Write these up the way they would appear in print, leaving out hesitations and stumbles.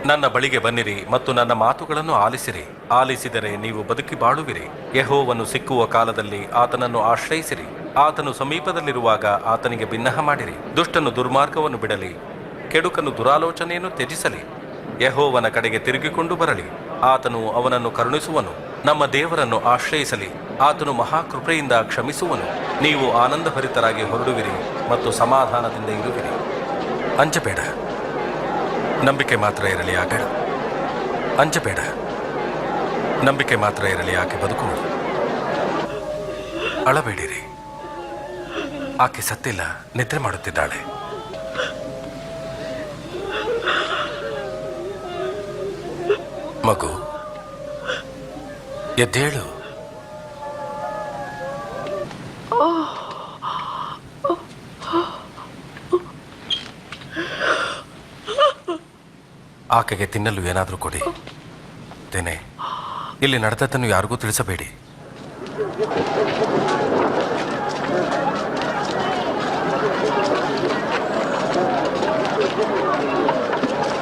ನನ್ನ ಬಳಿಗೆ ಬನ್ನಿರಿ ಮತ್ತು ನನ್ನ ಮಾತುಗಳನ್ನು ಆಲಿಸಿರಿ. ಆಲಿಸಿದರೆ ನೀವು ಬದುಕಿ ಬಾಳುವಿರಿ. ಯೆಹೋವನು ಸಿಕ್ಕುವ ಕಾಲದಲ್ಲಿ ಆತನನ್ನು ಆಶ್ರಯಿಸಿರಿ. ಆತನು ಸಮೀಪದಲ್ಲಿರುವಾಗ ಆತನಿಗೆ ಬಿನ್ನಹ ಮಾಡಿರಿ. ದುಷ್ಟನು ದುರ್ಮಾರ್ಗವನ್ನು ಬಿಡಲಿ, ಕೆಡುಕನು ದುರಾಲೋಚನೆಯನ್ನು ತ್ಯಜಿಸಲಿ. ಯೆಹೋವನ ಕಡೆಗೆ ತಿರುಗಿಕೊಂಡು ಬರಲಿ, ಆತನು ಅವನನ್ನು ಕರುಣಿಸುವನು. ನಮ್ಮ ದೇವರನ್ನು ಆಶ್ರಯಿಸಲಿ, ಆತನು ಮಹಾಕೃಪೆಯಿಂದ ಕ್ಷಮಿಸುವನು. ನೀವು ಆನಂದಭರಿತರಾಗಿ ಹೊರಡುವಿರಿ ಮತ್ತು ಸಮಾಧಾನದಿಂದ ಇರುವಿರಿ. ಅಂಜಬೇಡ, ನಂಬಿಕೆ ಮಾತ್ರ ಇರಲಿ ಆಗ. ಅಂಜಬೇಡ, ನಂಬಿಕೆ ಮಾತ್ರ ಇರಲಿ, ಆಕೆ ಬದುಕುವುದು. ಅಳಬೇಡಿರಿ, ಆಕೆ ಸತ್ತಿಲ್ಲ, ನಿದ್ರೆ ಮಾಡುತ್ತಿದ್ದಾಳೆ. ಮಗು, ಎದ್ದೇಳು. ಆಕೆಗೆ ತಿನ್ನಲು ಏನಾದರೂ ಕೊಡಿ. ತೇನೆ, ಇಲ್ಲಿ ನಡೆದದ್ದನ್ನು ಯಾರಿಗೂ ತಿಳಿಸಬೇಡಿ.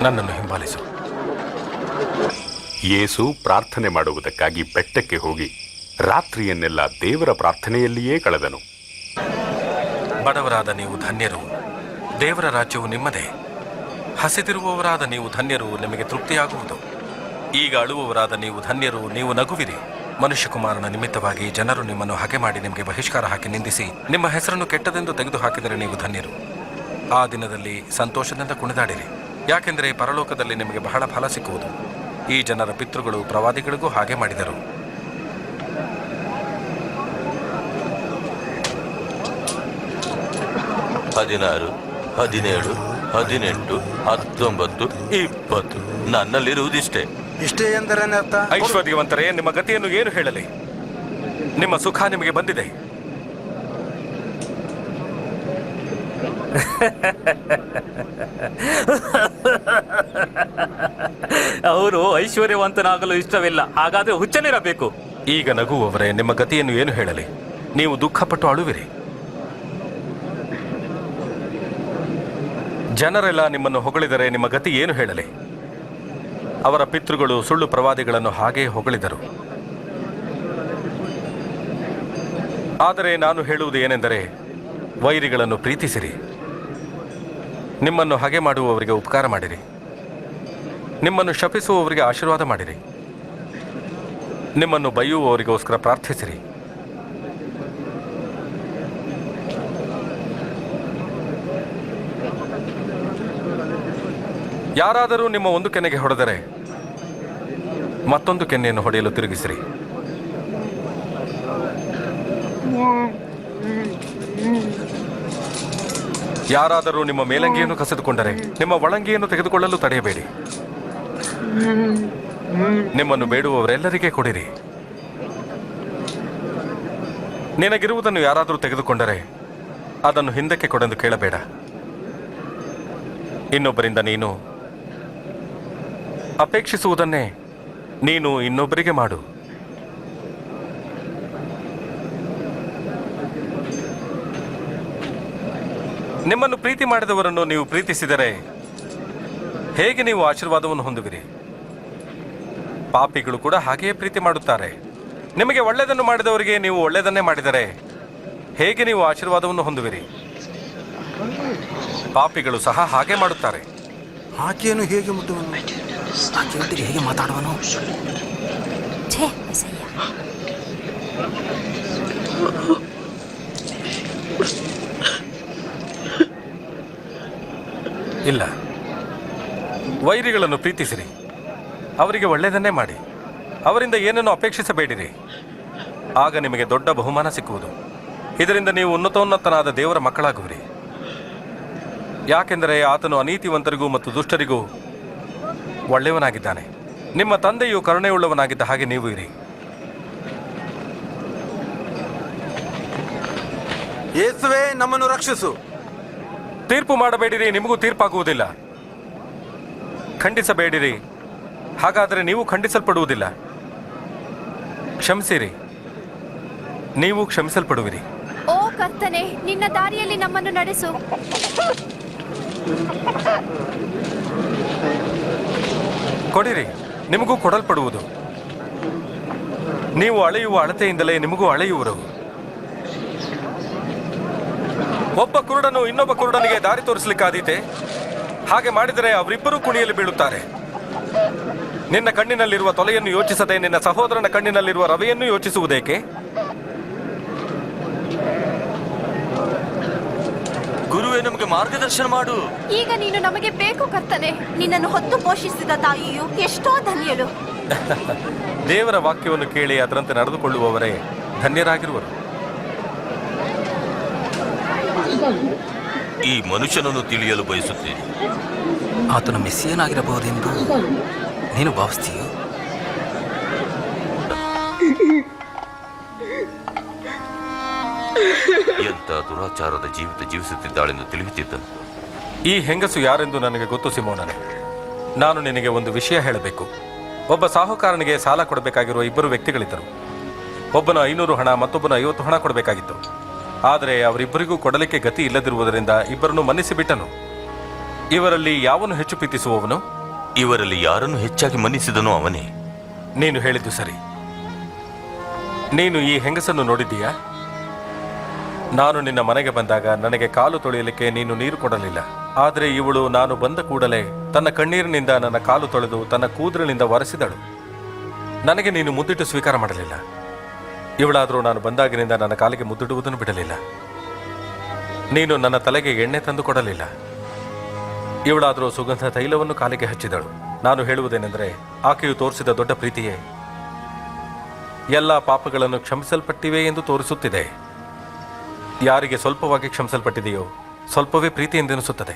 ನನ್ನನ್ನು ಹಿಂಬಾಲಿಸು. ಯೇಸು ಪ್ರಾರ್ಥನೆ ಮಾಡುವುದಕ್ಕಾಗಿ ಬೆಟ್ಟಕ್ಕೆ ಹೋಗಿ ರಾತ್ರಿಯನ್ನೆಲ್ಲ ದೇವರ ಪ್ರಾರ್ಥನೆಯಲ್ಲಿಯೇ ಕಳೆದನು. ಬಡವರಾದ ನೀವು ಧನ್ಯರು, ದೇವರ ರಾಜ್ಯವು ನಿಮ್ಮದೇ. ಹಸಿದಿರುವವರಾದ ನೀವು ಧನ್ಯರು, ನಿಮಗೆ ತೃಪ್ತಿಯಾಗುವುದು. ಈಗ ಅಳುವವರಾದ ನೀವು ಧನ್ಯರು, ನೀವು ನಗುವಿರಿ. ಮನುಷ್ಯಕುಮಾರನ ನಿಮಿತ್ತವಾಗಿ ಜನರು ನಿಮ್ಮನ್ನು ಹಗೆ ಮಾಡಿ ನಿಮಗೆ ಬಹಿಷ್ಕಾರ ಹಾಕಿ ನಿಂದಿಸಿ ನಿಮ್ಮ ಹೆಸರನ್ನು ಕೆಟ್ಟದೆಂದು ತೆಗೆದು ಹಾಕಿದರೆ ನೀವು ಧನ್ಯರು. ಆ ದಿನದಲ್ಲಿ ಸಂತೋಷದಿಂದ ಕುಣಿದಾಡಿರಿ, ಯಾಕೆಂದರೆ ಪರಲೋಕದಲ್ಲಿ ನಿಮಗೆ ಬಹಳ ಫಲ ಸಿಕ್ಕುವುದು. ಈ ಜನರ ಪಿತೃಗಳು ಪ್ರವಾದಿಗಳಿಗೂ ಹಾಗೆ ಮಾಡಿದರು. ಹದಿನಾರು, 17, 18, 19, 20 ನನ್ನಲ್ಲಿರುವುದಿಷ್ಟೇ. ಇಷ್ಟೇ ಎಂದರೆ ಅರ್ಥ? ಐಶ್ವರ್ಯವಂತರೇ, ನಿಮ್ಮ ಗತಿಯನ್ನು ಏನು ಹೇಳಲಿ? ನಿಮ್ಮ ಸುಖ ನಿಮಗೆ ಬಂದಿದೆ. ಅವರು ಐಶ್ವರ್ಯವಂತನಾಗಲು ಇಷ್ಟವಿಲ್ಲ, ಹಾಗಾದ್ರೆ ಹುಚ್ಚನಿರಬೇಕು. ಈಗ ನಗುವವರೇ, ನಿಮ್ಮ ಗತಿಯನ್ನು ಏನು ಹೇಳಲಿ? ನೀವು ದುಃಖಪಟ್ಟು ಅಳುವಿರಿ. ಜನರೆಲ್ಲ ನಿಮ್ಮನ್ನು ಹೊಗಳಿದರೆ ನಿಮ್ಮ ಗತಿ ಏನು ಹೇಳಲಿ? ಅವರ ಪಿತೃಗಳು ಸುಳ್ಳು ಪ್ರವಾದಿಗಳನ್ನು ಹಾಗೇ ಹೊಗಳಿದರು. ಆದರೆ ನಾನು ಹೇಳುವುದು ಏನೆಂದರೆ, ವೈರಿಗಳನ್ನು ಪ್ರೀತಿಸಿರಿ, ನಿಮ್ಮನ್ನು ಹಗೆ ಮಾಡುವವರಿಗೆ ಉಪಕಾರ ಮಾಡಿರಿ, ನಿಮ್ಮನ್ನು ಶಪಿಸುವವರಿಗೆ ಆಶೀರ್ವಾದ ಮಾಡಿರಿ, ನಿಮ್ಮನ್ನು ಬೈಯುವವರಿಗೋಸ್ಕರ ಪ್ರಾರ್ಥಿಸಿರಿ. ಯಾರಾದರೂ ನಿಮ್ಮ ಒಂದು ಕೆನ್ನೆಗೆ ಹೊಡೆದರೆ ಮತ್ತೊಂದು ಕೆನ್ನೆಯನ್ನು ಹೊಡೆಯಲು ತಿರುಗಿಸಿರಿ. ಯಾರಾದರೂ ನಿಮ್ಮ ಮೇಲಂಗಿಯನ್ನು ಕಸಿದುಕೊಂಡರೆ ನಿಮ್ಮ ಒಳಂಗಿಯನ್ನು ತೆಗೆದುಕೊಳ್ಳಲು ತಡೆಯಬೇಡಿ. ನಿಮ್ಮನ್ನು ಬೇಡುವವರೆಲ್ಲರಿಗೆ ಕೊಡಿರಿ. ನಿನಗಿರುವುದನ್ನು ಯಾರಾದರೂ ತೆಗೆದುಕೊಂಡರೆ ಅದನ್ನು ಹಿಂದಕ್ಕೆ ಕೊಡೆಂದು ಕೇಳಬೇಡ. ಇನ್ನೊಬ್ಬರಿಂದ ನೀನು ಅಪೇಕ್ಷಿಸುವುದನ್ನೇ ನೀನು ಇನ್ನೊಬ್ಬರಿಗೆ ಮಾಡು. ನಿಮ್ಮನ್ನು ಪ್ರೀತಿ ಮಾಡಿದವರನ್ನು ನೀವು ಪ್ರೀತಿಸಿದರೆ ಹೇಗೆ ನೀವು ಆಶೀರ್ವಾದವನ್ನು ಹೊಂದುವಿರಿ? ಪಾಪಿಗಳು ಕೂಡ ಹಾಗೆಯೇ ಪ್ರೀತಿ ಮಾಡುತ್ತಾರೆ. ನಿಮಗೆ ಒಳ್ಳೆಯದನ್ನು ಮಾಡಿದವರಿಗೆ ನೀವು ಒಳ್ಳೆಯದನ್ನೇ ಮಾಡಿದರೆ ಹೇಗೆ ನೀವು ಆಶೀರ್ವಾದವನ್ನು ಹೊಂದುವಿರಿ? ಪಾಪಿಗಳು ಸಹ ಹಾಗೆ ಮಾಡುತ್ತಾರೆ. ಆಕೆಯನ್ನು ಹೇಗೆ ಮುಟ್ಟುವನು? ಆಕೆಯೊಟ್ಟಿಗೆ ಹೇಗೆ ಮಾತಾಡುವನು? ಇಲ್ಲ, ವೈರಿಗಳನ್ನು ಪ್ರೀತಿಸಿರಿ, ಅವರಿಗೆ ಒಳ್ಳೆಯದನ್ನೇ ಮಾಡಿ, ಅವರಿಂದ ಏನನ್ನು ಅಪೇಕ್ಷಿಸಬೇಡಿರಿ. ಆಗ ನಿಮಗೆ ದೊಡ್ಡ ಬಹುಮಾನ ಸಿಕ್ಕುವುದು. ಇದರಿಂದ ನೀವು ಉನ್ನತೋನ್ನತನಾದ ದೇವರ ಮಕ್ಕಳಾಗುವಿರಿ. ಯಾಕೆಂದರೆ ಆತನು ಅನೀತಿವಂತರಿಗೂ ಮತ್ತು ದುಷ್ಟರಿಗೂ ಒಳ್ಳೆಯವನಾಗಿದ್ದಾನೆ. ನಿಮ್ಮ ತಂದೆಯು ಕರುಣೆಯುಳ್ಳವನಾಗಿದ್ದ ಹಾಗೆ ನೀವು ಇರಿ. ಯೇಸುವೇ, ನಮ್ಮನ್ನು ರಕ್ಷಿಸು. ತೀರ್ಪು ಮಾಡಬೇಡಿರಿ, ನಿಮಗೂ ತೀರ್ಪಾಗುವುದಿಲ್ಲ. ಖಂಡಿಸಬೇಡಿರಿ, ಹಾಗಾದರೆ ನೀವು ಖಂಡಿಸಲ್ಪಡುವುದಿಲ್ಲ. ಕ್ಷಮಿಸಿರಿ, ನೀವು ಕ್ಷಮಿಸಲ್ಪಡುವಿರಿ. ಓ ಕರ್ತನೇ, ನಿನ್ನ ದಾರಿಯಲ್ಲಿ ನಮ್ಮನ್ನು ನಡೆಸು. ಕೊಡಿರಿ, ನಿಮಗೂ ಕೊಡಲ್ಪಡುವುದು. ನೀವು ಅಳೆಯುವ ಅಳತೆಯಿಂದಲೇ ನಿಮಗೂ ಅಳೆಯುವರು. ಒಬ್ಬ ಕುರುಡನು ಇನ್ನೊಬ್ಬ ಕುರುಡನಿಗೆ ದಾರಿ ತೋರಿಸಲಿಕ್ಕಾದೀತೆ? ಹಾಗೆ ಮಾಡಿದರೆ ಅವರಿಬ್ಬರೂ ಕುಣಿಯಲ್ಲಿ ಬೀಳುತ್ತಾರೆ. ನಿನ್ನ ಕಣ್ಣಿನಲ್ಲಿರುವ ತೊಲೆಯನ್ನು ಯೋಚಿಸದೆ ನಿನ್ನ ಸಹೋದರನ ಕಣ್ಣಿನಲ್ಲಿರುವ ರವೆಯನ್ನು ಯೋಚಿಸುವುದೇಕೆ? ಗುರುವೇ, ನಮಗೆ ಮಾರ್ಗದರ್ಶನ ಮಾಡು. ಈಗ ನೀನು ನಮಗೆ ಬೇಕು ಕರ್ತನೆ. ನಿನ್ನನ್ನು ಹೊತ್ತು ಪೋಷಿಸಿದ ತಾಯಿಯು ಎಷ್ಟೋ ಧನ್ಯಳು. ದೇವರ ವಾಕ್ಯವನ್ನು ಕೇಳಿ ಅದರಂತೆ ನಡೆದುಕೊಳ್ಳುವವರೇ ಧನ್ಯರಾಗಿರುವರು. ಈ ಮನುಷ್ಯನನ್ನು ತಿಳಿಯಲು ಬಯಸುತ್ತೇನೆ. ಆತನು ಮೆಸ್ಸಿಯನಾಗಿರಬಹುದೆಂದು ನೀನು ಭಾವಿಸ್ತೀಯೋ? ಎಂಥ ದುರಾಚಾರದ ಜೀವಿತ ಜೀವಿಸುತ್ತಿದ್ದಾಳೆಂದು ತಿಳಿಯುತ್ತಿದ್ದನು. ಈ ಹೆಂಗಸು ಯಾರೆಂದು ನನಗೆ ಗೊತ್ತು ಸಿಮೋನನೇ. ನಾನು ನಿನಗೆ ಒಂದು ವಿಷಯ ಹೇಳಬೇಕು. ಒಬ್ಬ ಸಾಹುಕಾರನಿಗೆ ಸಾಲ ಕೊಡಬೇಕಾಗಿರುವ ಇಬ್ಬರು ವ್ಯಕ್ತಿಗಳಿದ್ದರು. ಒಬ್ಬನು 500 ಹಣ, ಮತ್ತೊಬ್ಬನು 50 ಹಣ ಕೊಡಬೇಕಾಗಿತ್ತು. ಆದರೆ ಅವರಿಬ್ಬರಿಗೂ ಕೊಡಲಿಕ್ಕೆ ಗತಿ ಇಲ್ಲದಿರುವುದರಿಂದ ಇಬ್ಬರನ್ನು ಮನ್ನಿಸಿಬಿಟ್ಟನು. ಇವರಲ್ಲಿ ಯಾವನು ಹೆಚ್ಚು ಪ್ರೀತಿಸುವವನು? ಇವರಲ್ಲಿ ಯಾರನ್ನು ಹೆಚ್ಚಾಗಿ ಮನ್ನಿಸಿದನೋ ಅವನೇ. ನೀನು ಹೇಳಿದ್ದು ಸರಿ. ನೀನು ಈ ಹೆಂಗಸನ್ನು ನೋಡಿದ್ದೀಯಾ? ನಾನು ನಿನ್ನ ಮನೆಗೆ ಬಂದಾಗ ನನಗೆ ಕಾಲು ತೊಳೆಯಲಿಕ್ಕೆ ನೀನು ನೀರು ಕೊಡಲಿಲ್ಲ. ಆದರೆ ಇವಳು ನಾನು ಬಂದ ಕೂಡಲೇ ತನ್ನ ಕಣ್ಣೀರಿನಿಂದ ನನ್ನ ಕಾಲು ತೊಳೆದು ತನ್ನ ಕೂದಲಿನಿಂದ ಒರೆಸಿದಳು. ನನಗೆ ನೀನು ಮುದ್ದಿಟ್ಟು ಸ್ವೀಕಾರ ಮಾಡಲಿಲ್ಲ. ಇವಳಾದರೂ ನಾನು ಬಂದಾಗಿನಿಂದ ನನ್ನ ಕಾಲಿಗೆ ಮುದ್ದಿಡುವುದನ್ನು ಬಿಡಲಿಲ್ಲ. ನೀನು ನನ್ನ ತಲೆಗೆ ಎಣ್ಣೆ ತಂದು ಕೊಡಲಿಲ್ಲ. ಇವಳಾದರೂ ಸುಗಂಧ ತೈಲವನ್ನು ಕಾಲಿಗೆ ಹಚ್ಚಿದಳು. ನಾನು ಹೇಳುವುದೇನೆಂದರೆ, ಆಕೆಯು ತೋರಿಸಿದ ದೊಡ್ಡ ಪ್ರೀತಿಯೇ ಎಲ್ಲ ಪಾಪಗಳನ್ನು ಕ್ಷಮಿಸಲ್ಪಟ್ಟಿವೆ ಎಂದು ತೋರಿಸುತ್ತಿದೆ. ಯಾರಿಗೆ ಸ್ವಲ್ಪವಾಗಿ ಕ್ಷಮಿಸಲ್ಪಟ್ಟಿದೆಯೋ ಸ್ವಲ್ಪವೇ ಪ್ರೀತಿ ಎಂದೆನಿಸುತ್ತದೆ.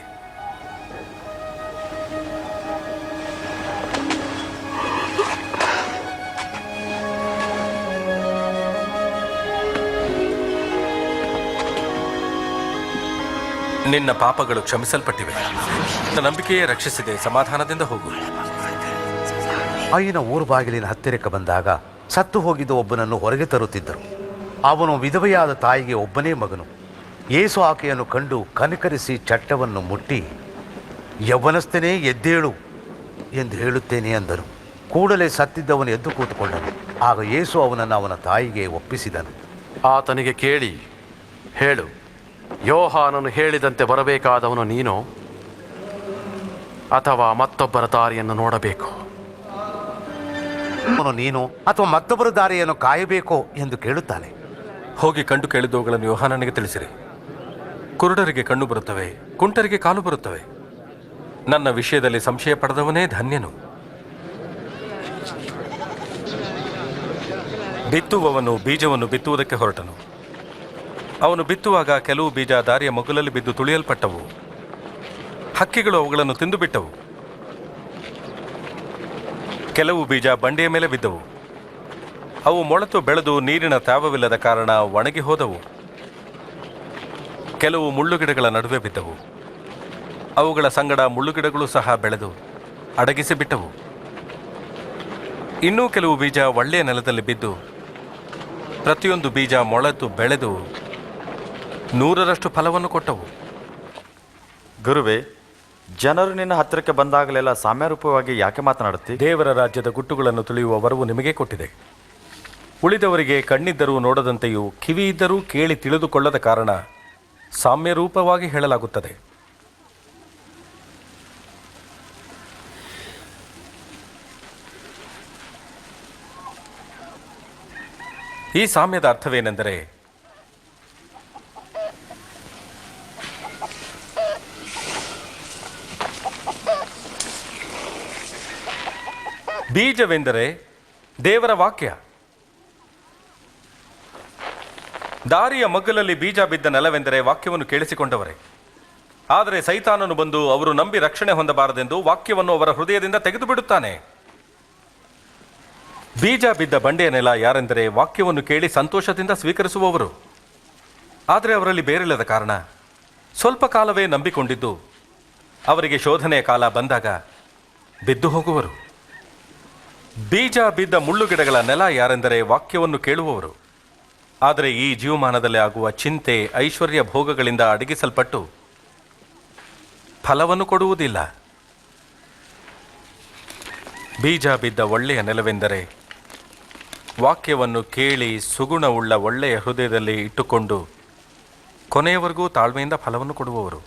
ನಿನ್ನ ಪಾಪಗಳು ಕ್ಷಮಿಸಲ್ಪಟ್ಟಿವೆ. ನಿನ್ನ ನಂಬಿಕೆಯೇ ರಕ್ಷಿಸಿದೆ. ಸಮಾಧಾನದಿಂದ ಹೋಗು. ಆಯಿನ ಊರು ಬಾಗಿಲಿನ ಹತ್ತಿರಕ್ಕೆ ಬಂದಾಗ ಸತ್ತು ಹೋಗಿದ್ದ ಒಬ್ಬನನ್ನು ಹೊರಗೆ ತರುತ್ತಿದ್ದರು. ಅವನು ವಿಧವೆಯಾದ ತಾಯಿಗೆ ಒಬ್ಬನೇ ಮಗನು. ಯೇಸು ಆಕೆಯನ್ನು ಕಂಡು ಕನಿಕರಿಸಿ ಚಟ್ಟವನ್ನು ಮುಟ್ಟಿ, ಯೌವನಸ್ಥನೇ ಎದ್ದೇಳು ಎಂದು ಹೇಳುತ್ತೇನೆ ಅಂದನು. ಕೂಡಲೇ ಸತ್ತಿದ್ದವನು ಎದ್ದು ಕೂತುಕೊಂಡನು. ಆಗ ಯೇಸು ಅವನನ್ನು ಅವನ ತಾಯಿಗೆ ಒಪ್ಪಿಸಿದನು. ಆತನಿಗೆ ಕೇಳಿ ಹೇಳು, ಯೋಹಾನನು ಹೇಳಿದಂತೆ ಬರಬೇಕಾದವನು ನೀನೋ ಅಥವಾ ಮತ್ತೊಬ್ಬರ ದಾರಿಯನ್ನು ನೋಡಬೇಕು? ಅವನು ನೀನು ಅಥವಾ ಮತ್ತೊಬ್ಬರ ದಾರಿಯನ್ನು ಕಾಯಬೇಕೋ ಎಂದು ಕೇಳುತ್ತಾನೆ. ಹೋಗಿ ಕಂಡು ಕೇಳಿದವುಗಳನ್ನು ಯೋಹಾನನಿಗೆ ತಿಳಿಸಿರಿ. ಕುರುಡರಿಗೆ ಕಣ್ಣು ಬರುತ್ತವೆ, ಕುಂಟರಿಗೆ ಕಾಲು ಬರುತ್ತವೆ. ನನ್ನ ವಿಷಯದಲ್ಲಿ ಸಂಶಯ ಪಡೆದವನೇ ಧನ್ಯನು. ಬಿತ್ತುವವನು ಬೀಜವನ್ನು ಬಿತ್ತುವುದಕ್ಕೆ ಹೊರಟನು. ಅವನು ಬಿತ್ತುವಾಗ ಕೆಲವು ಬೀಜ ದಾರಿಯ ಮಗುಲಲ್ಲಿ ಬಿದ್ದು ತುಳಿಯಲ್ಪಟ್ಟವು. ಹಕ್ಕಿಗಳು ಅವುಗಳನ್ನು ತಿಂದು ಬಿಟ್ಟವು. ಕೆಲವು ಬೀಜ ಬಂಡೆಯ ಮೇಲೆ ಬಿದ್ದವು. ಅವು ಮೊಳತು ಬೆಳೆದು ನೀರಿನ ತ್ಯಾವವಿಲ್ಲದ ಕಾರಣ ಒಣಗಿ ಹೋದವು. ಕೆಲವು ಮುಳ್ಳುಗಿಡಗಳ ನಡುವೆ ಬಿದ್ದವು. ಅವುಗಳ ಸಂಗಡ ಮುಳ್ಳುಗಿಡಗಳು ಸಹ ಬೆಳೆದು ಅಡಗಿಸಿ ಬಿಟ್ಟವು. ಇನ್ನೂ ಕೆಲವು ಬೀಜ ಒಳ್ಳೆಯ ನೆಲದಲ್ಲಿ ಬಿದ್ದು ಪ್ರತಿಯೊಂದು ಬೀಜ ಮೊಳತು ಬೆಳೆದು 100ರಷ್ಟು ಫಲವನ್ನು ಕೊಟ್ಟವು. ಗುರುವೇ, ಜನರು ನಿನ್ನ ಹತ್ತಿರಕ್ಕೆ ಬಂದಾಗಲೆಲ್ಲ ಸಾಮ್ಯರೂಪವಾಗಿ ಯಾಕೆ ಮಾತನಾಡುತ್ತಿ? ದೇವರ ರಾಜ್ಯದ ಗುಟ್ಟುಗಳನ್ನು ತಿಳಿಯುವ ವರವು ನಿಮಗೆ ಕೊಟ್ಟಿದೆ. ಉಳಿದವರಿಗೆ ಕಣ್ಣಿದ್ದರೂ ನೋಡದಂತೆಯೂ ಕಿವಿಯಿದ್ದರೂ ಕೇಳಿ ತಿಳಿದುಕೊಳ್ಳದ ಕಾರಣ ಸಾಮ್ಯರೂಪವಾಗಿ ಹೇಳಲಾಗುತ್ತದೆ. ಈ ಸಾಮ್ಯದ ಅರ್ಥವೇನೆಂದರೆ, ಬೀಜವೆಂದರೆ ದೇವರ ವಾಕ್ಯ. ದಾರಿಯ ಮಗ್ಗಲಲ್ಲಿ ಬೀಜ ಬಿದ್ದ ನೆಲವೆಂದರೆ ವಾಕ್ಯವನ್ನು ಕೇಳಿಸಿಕೊಂಡವರೇ. ಆದರೆ ಸೈತಾನನು ಬಂದು ಅವರು ನಂಬಿ ರಕ್ಷಣೆ ಹೊಂದಬಾರದೆಂದು ವಾಕ್ಯವನ್ನು ಅವರ ಹೃದಯದಿಂದ ತೆಗೆದು ಬಿಡುತ್ತಾನೆ. ಬೀಜ ಬಿದ್ದ ಬಂಡೆಯ ನೆಲ ಯಾರೆಂದರೆ ವಾಕ್ಯವನ್ನು ಕೇಳಿ ಸಂತೋಷದಿಂದ ಸ್ವೀಕರಿಸುವವರು. ಆದರೆ ಅವರಲ್ಲಿ ಬೇರಿಲ್ಲದ ಕಾರಣ ಸ್ವಲ್ಪ ಕಾಲವೇ ನಂಬಿಕೊಂಡಿದ್ದು ಅವರಿಗೆ ಶೋಧನೆಯ ಕಾಲ ಬಂದಾಗ ಬಿದ್ದು ಹೋಗುವರು. ಬೀಜ ಬಿದ್ದ ಮುಳ್ಳುಗಿಡಗಳ ನೆಲ ಯಾರೆಂದರೆ ವಾಕ್ಯವನ್ನು ಕೇಳುವವರು. ಆದರೆ ಈ ಜೀವಮಾನದಲ್ಲಿ ಆಗುವ ಚಿಂತೆ, ಐಶ್ವರ್ಯ ಭೋಗಗಳಿಂದ ಅಡಗಿಸಲ್ಪಟ್ಟು ಫಲವನ್ನು ಕೊಡುವುದಿಲ್ಲ. ಬೀಜ ಬಿದ್ದ ಒಳ್ಳೆಯ ನೆಲವೆಂದರೆ ವಾಕ್ಯವನ್ನು ಕೇಳಿ ಸುಗುಣವುಳ್ಳ ಒಳ್ಳೆಯ ಹೃದಯದಲ್ಲಿ ಇಟ್ಟುಕೊಂಡು ಕೊನೆಯವರೆಗೂ ತಾಳ್ಮೆಯಿಂದ ಫಲವನ್ನು ಕೊಡುವವರು.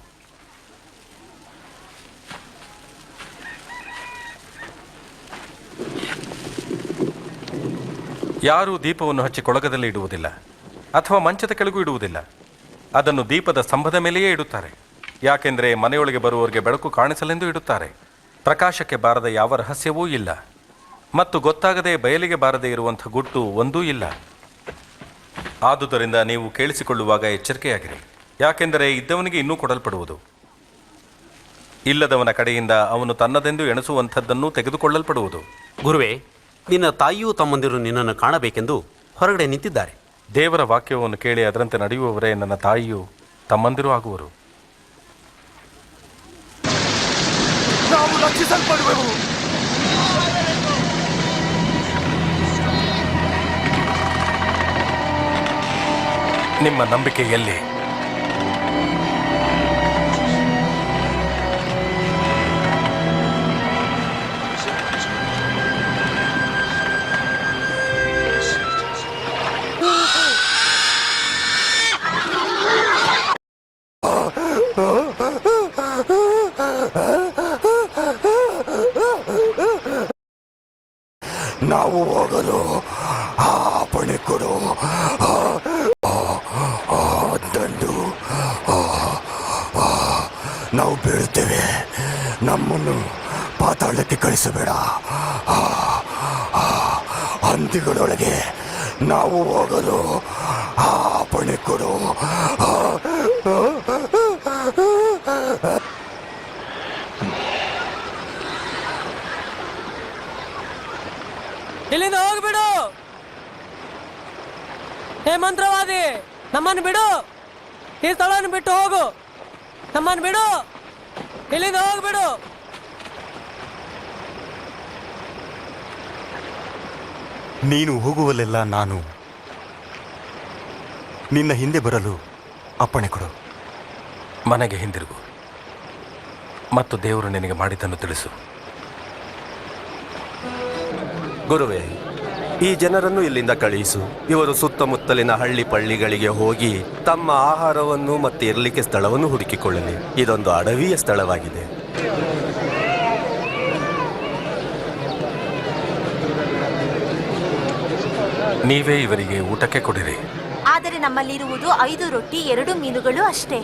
ಯಾರೂ ದೀಪವನ್ನು ಹಚ್ಚಿ ಕೊಳಗದಲ್ಲಿ ಇಡುವುದಿಲ್ಲ ಅಥವಾ ಮಂಚದ ಕೆಳಗೂ ಇಡುವುದಿಲ್ಲ. ಅದನ್ನು ದೀಪದ ಸ್ತಂಭದ ಮೇಲೆಯೇ ಇಡುತ್ತಾರೆ. ಯಾಕೆಂದರೆ ಮನೆಯೊಳಗೆ ಬರುವವರಿಗೆ ಬೆಳಕು ಕಾಣಿಸಲೆಂದು ಇಡುತ್ತಾರೆ. ಪ್ರಕಾಶಕ್ಕೆ ಬಾರದ ಯಾವ ರಹಸ್ಯವೂ ಇಲ್ಲ ಮತ್ತು ಗೊತ್ತಾಗದೆ ಬಯಲಿಗೆ ಬಾರದೇ ಇರುವಂಥ ಗುಟ್ಟು ಒಂದೂ ಇಲ್ಲ. ಆದುದರಿಂದ ನೀವು ಕೇಳಿಸಿಕೊಳ್ಳುವಾಗ ಎಚ್ಚರಿಕೆಯಾಗಿರಿ. ಯಾಕೆಂದರೆ ಇದ್ದವನಿಗೆ ಇನ್ನೂ ಕೊಡಲ್ಪಡುವುದು, ಇಲ್ಲದವನ ಕಡೆಯಿಂದ ಅವನು ತನ್ನದೆಂದು ಎಣಿಸುವಂಥದ್ದನ್ನು ತೆಗೆದುಕೊಳ್ಳಲ್ಪಡುವುದು. ಗುರುವೇ, ನಿನ್ನ ತಾಯಿಯೂ ತಮ್ಮಂದಿರು ನಿನ್ನನ್ನು ಕಾಣಬೇಕೆಂದು ಹೊರಗಡೆ ನಿಂತಿದ್ದಾರೆ. ದೇವರ ವಾಕ್ಯವನ್ನು ಕೇಳಿ ಅದರಂತೆ ನಡೆಯುವವರೇ ನನ್ನ ತಾಯಿಯೂ ತಮ್ಮಂದಿರೂ ಆಗುವರು. ನಾವು ರಕ್ಷಿಸಲ್ಪಡುವೆವು. ನಿಮ್ಮ ನಂಬಿಕೆ ಎಲ್ಲಿ? ನಾವು ಹೋಗಲು ಅಪ್ಪಣೆ ಕೊಡು. ದಂಡು ನಾವು ಬೀಳುತ್ತೇವೆ. ನಮ್ಮನ್ನು ಪಾತಾಳಕ್ಕೆ ಕಳಿಸಬೇಡ. ಹಂದಿಗಳೊಳಗೆ ನಾವು ಹೋಗಲು ಅಪ್ಪಣೆ ಕೊಡು. ಇಲ್ಲಿಂದ ಹೋಗ್ಬಿಡು. ಹೇ ಮಂತ್ರವಾದಿ, ನಮ್ಮನ್ನು ಬಿಡು. ಈ ಸ್ಥಳವನ್ನು ಬಿಟ್ಟು ಹೋಗು. ನಮ್ಮನ್ನು ಬಿಡು. ಇಲ್ಲಿಂದ ಹೋಗ್ಬಿಡು. ನೀನು ಹೋಗುವಲ್ಲೆಲ್ಲ ನಾನು ನಿನ್ನ ಹಿಂದೆ ಬರಲು ಅಪ್ಪಣೆ ಕೊಡು. ಮನೆಗೆ ಹಿಂದಿರುಗು ಮತ್ತು ದೇವರು ನಿನಗೆ ಮಾಡಿದ್ದನ್ನು ತಿಳಿಸು. ಗುರುವೇ, ಈ ಜನರನ್ನು ಇಲ್ಲಿಂದ ಕಳುಹಿಸು. ಇವರು ಸುತ್ತಮುತ್ತಲಿನ ಹಳ್ಳಿ ಪಳ್ಳಿಗಳಿಗೆ ಹೋಗಿ ತಮ್ಮ ಆಹಾರವನ್ನು ಮತ್ತು ಇರಲಿಕ್ಕೆ ಸ್ಥಳವನ್ನು ಹುಡುಕಿಕೊಳ್ಳಲಿ. ಇದೊಂದು ಅಡವಿಯ ಸ್ಥಳವಾಗಿದೆ. ನೀವೇ ಇವರಿಗೆ ಊಟಕ್ಕೆ ಕೊಡಿರಿ. ಆದರೆ ನಮ್ಮಲ್ಲಿರುವುದು 5 ರೊಟ್ಟಿ 2 ಮೀನುಗಳು ಅಷ್ಟೇ.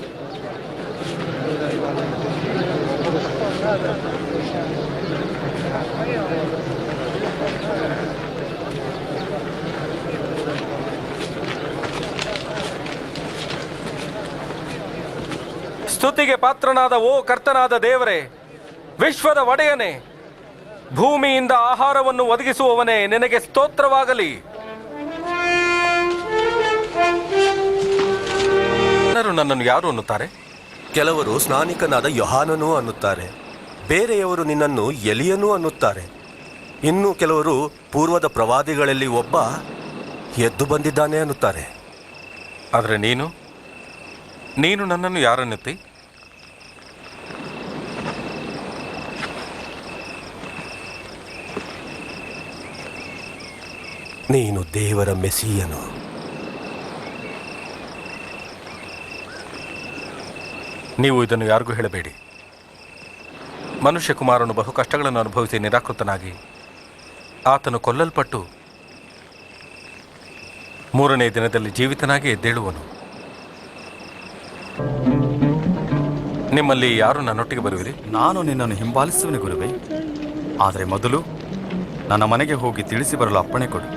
ಸ್ತುತಿಗೆ ಪಾತ್ರನಾದ ಓ ಕರ್ತನಾದ ದೇವರೇ, ವಿಶ್ವದ ಒಡೆಯನೇ, ಭೂಮಿಯಿಂದ ಆಹಾರವನ್ನು ಒದಗಿಸುವವನೇ, ನಿನಗೆ ಸ್ತೋತ್ರವಾಗಲಿ. ಜನರು ನನ್ನನ್ನು ಯಾರು ಅನ್ನುತ್ತಾರೆ? ಕೆಲವರು ಸ್ನಾನಿಕನಾದ ಯೋಹಾನನು ಅನ್ನುತ್ತಾರೆ. ಬೇರೆಯವರು ನಿನ್ನನ್ನು ಎಲಿಯನೂ ಅನ್ನುತ್ತಾರೆ. ಇನ್ನು ಕೆಲವರು ಪೂರ್ವದ ಪ್ರವಾದಿಗಳಲ್ಲಿ ಒಬ್ಬ ಎದ್ದು ಬಂದಿದ್ದಾನೆ ಅನ್ನುತ್ತಾರೆ. ಆದರೆ ನೀನು ನನ್ನನ್ನು ಯಾರನ್ನುತ್ತಿ? ನೀನು ದೇವರ ಮೆಸ್ಸಿಯನು. ನೀವು ಇದನ್ನು ಯಾರಿಗೂ ಹೇಳಬೇಡಿ. ಮನುಷ್ಯ ಕುಮಾರನು ಬಹು ಕಷ್ಟಗಳನ್ನು ಅನುಭವಿಸಿ ನಿರಾಕೃತನಾಗಿ ಆತನು ಕೊಲ್ಲಲ್ಪಟ್ಟು 3ನೇ ದಿನದಲ್ಲಿ ಜೀವಿತನಾಗಿ ಎದ್ದೇಳುವನು. ನಿಮ್ಮಲ್ಲಿ ಯಾರು ನನ್ನೊಟ್ಟಿಗೆ ಬರುವಿರಿ? ನಾನು ನಿನ್ನನ್ನು ಹಿಂಬಾಲಿಸುವನೆ ಗುರುವೇ. ಆದರೆ ಮೊದಲು ನನ್ನ ಮನೆಗೆ ಹೋಗಿ ತಿಳಿಸಿ ಬರಲು ಅಪ್ಪಣೆ ಕೊಡು.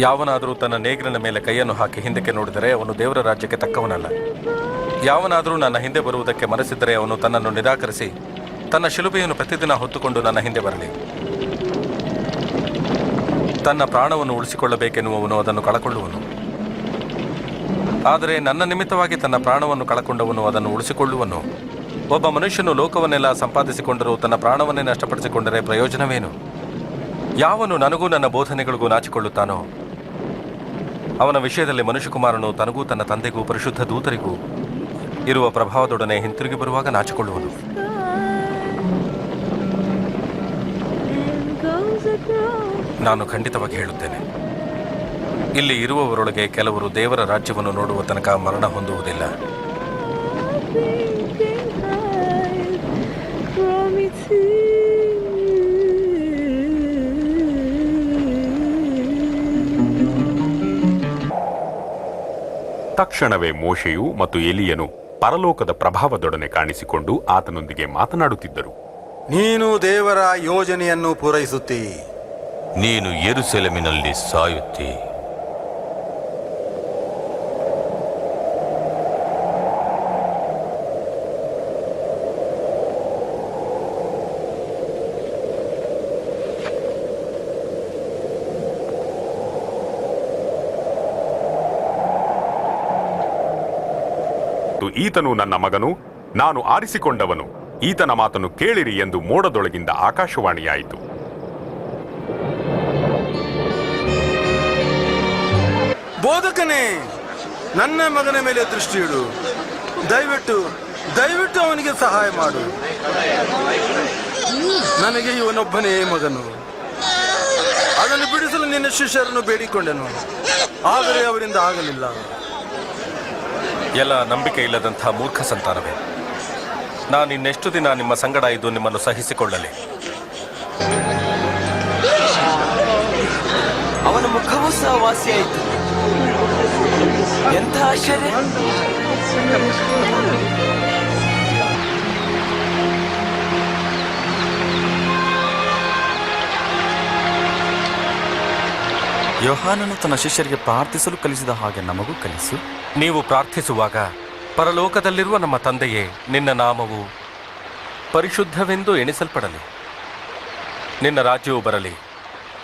ಯಾವನಾದರೂ ತನ್ನ ನೇಗಿಲಿನ ಮೇಲೆ ಕೈಯನ್ನು ಹಾಕಿ ಹಿಂದಕ್ಕೆ ನೋಡಿದರೆ ಅವನು ದೇವರ ರಾಜ್ಯಕ್ಕೆ ತಕ್ಕವನಲ್ಲ. ಯಾವನಾದರೂ ನನ್ನ ಹಿಂದೆ ಬರುವುದಕ್ಕೆ ಮನಸ್ಸಿದ್ದರೆ ಅವನು ತನ್ನನ್ನು ನಿರಾಕರಿಸಿ ತನ್ನ ಶಿಲುಬೆಯನ್ನು ಪ್ರತಿದಿನ ಹೊತ್ತುಕೊಂಡು ನನ್ನ ಹಿಂದೆ ಬರಲಿ. ತನ್ನ ಪ್ರಾಣವನ್ನು ಉಳಿಸಿಕೊಳ್ಳಬೇಕೆನ್ನುವವನು ಅದನ್ನು ಕಳಕೊಳ್ಳುವನು. ಆದರೆ ನನ್ನ ನಿಮಿತ್ತವಾಗಿ ತನ್ನ ಪ್ರಾಣವನ್ನು ಕಳಕೊಂಡವನು ಅದನ್ನು ಉಳಿಸಿಕೊಳ್ಳುವನು. ಒಬ್ಬ ಮನುಷ್ಯನು ಲೋಕವನ್ನೆಲ್ಲ ಸಂಪಾದಿಸಿಕೊಂಡರೂ ತನ್ನ ಪ್ರಾಣವನ್ನೇ ನಷ್ಟಪಡಿಸಿಕೊಂಡರೆ ಪ್ರಯೋಜನವೇನು? ಯಾವನು ನನಗೂ ನನ್ನ ಬೋಧನೆಗಳಿಗೂ ನಾಚಿಕೊಳ್ಳುತ್ತಾನೋ ಅವನ ವಿಷಯದಲ್ಲಿ ಮನುಷ್ಯಕುಮಾರನು ತನಗೂ ತನ್ನ ತಂದೆಗೂ ಪರಿಶುದ್ಧ ದೂತರಿಗೂ ಇರುವ ಪ್ರಭಾವದೊಡನೆ ಹಿಂತಿರುಗಿ ಬರುವಾಗ ನಾಚಿಕೊಳ್ಳುವನು. ನಾನು ಖಂಡಿತವಾಗಿ ಹೇಳುತ್ತೇನೆ, ಇಲ್ಲಿ ಇರುವವರೊಳಗೆ ಕೆಲವರು ದೇವರ ರಾಜ್ಯವನ್ನು ನೋಡುವ ತನಕ ಮರಣ ಹೊಂದುವುದಿಲ್ಲ. ತಕ್ಷಣವೇ ಮೋಶೆಯು ಮತ್ತು ಎಲಿಯನು ಪರಲೋಕದ ಪ್ರಭಾವದೊಡನೆ ಕಾಣಿಸಿಕೊಂಡು ಆತನೊಂದಿಗೆ ಮಾತನಾಡುತ್ತಿದ್ದರು. ನೀನು ದೇವರ ಯೋಜನೆಯನ್ನು ಪೂರೈಸುತ್ತೀ. ನೀನು ಯೆರೂಸಲೇಮಿನಲ್ಲಿ ಸಾಯುತ್ತಿ. ಈತನು ನನ್ನ ಮಗನು, ನಾನು ಆರಿಸಿಕೊಂಡವನು, ಈತನ ಮಾತನ್ನು ಕೇಳಿರಿ ಎಂದು ಮೋಡದೊಳಗಿಂದ ಆಕಾಶವಾಣಿಯಾಯಿತು. ಬೋಧಕನೇ, ನನ್ನ ಮಗನ ಮೇಲೆ ದೃಷ್ಟಿಯಿಡು. ದಯವಿಟ್ಟು ಅವನಿಗೆ ಸಹಾಯ ಮಾಡು. ನನಗೆ ಇವನೊಬ್ಬನೇ ಮಗನು. ಅದನ್ನು ಬಿಡಿಸಲು ನಿನ್ನ ಶಿಷ್ಯರನ್ನು ಬೇಡಿಕೊಂಡೆನು, ಆದರೆ ಅವರಿಂದ ಆಗಲಿಲ್ಲ. ಎಲ್ಲ ನಂಬಿಕೆ ಇಲ್ಲದಂಥ ಮೂರ್ಖ ಸಂತಾನವೇ, ನಾನು ಇನ್ನೆಷ್ಟು ದಿನ ನಿಮ್ಮ ಸಂಗಡ ಇದ್ದು ನಿಮ್ಮನ್ನು ಸಹಿಸಿಕೊಳ್ಳಲಿ? ಅವನ ಮುಖವೂ ಸಹ ವಾಸಿಯಾಯಿತು. ಎಂಥ ಆಶ್ಚರ್ಯ! ಯೋಹಾನನು ತನ್ನ ಶಿಷ್ಯರಿಗೆ ಪ್ರಾರ್ಥಿಸಲು ಕಲಿಸಿದ ಹಾಗೆ ನಮಗೂ ಕಲಿಸು. ನೀವು ಪ್ರಾರ್ಥಿಸುವಾಗ, ಪರಲೋಕದಲ್ಲಿರುವ ನಮ್ಮ ತಂದೆಯೇ, ನಿನ್ನ ನಾಮವು ಪರಿಶುದ್ಧವೆಂದು ಎಣಿಸಲ್ಪಡಲಿ. ನಿನ್ನ ರಾಜ್ಯವು ಬರಲಿ.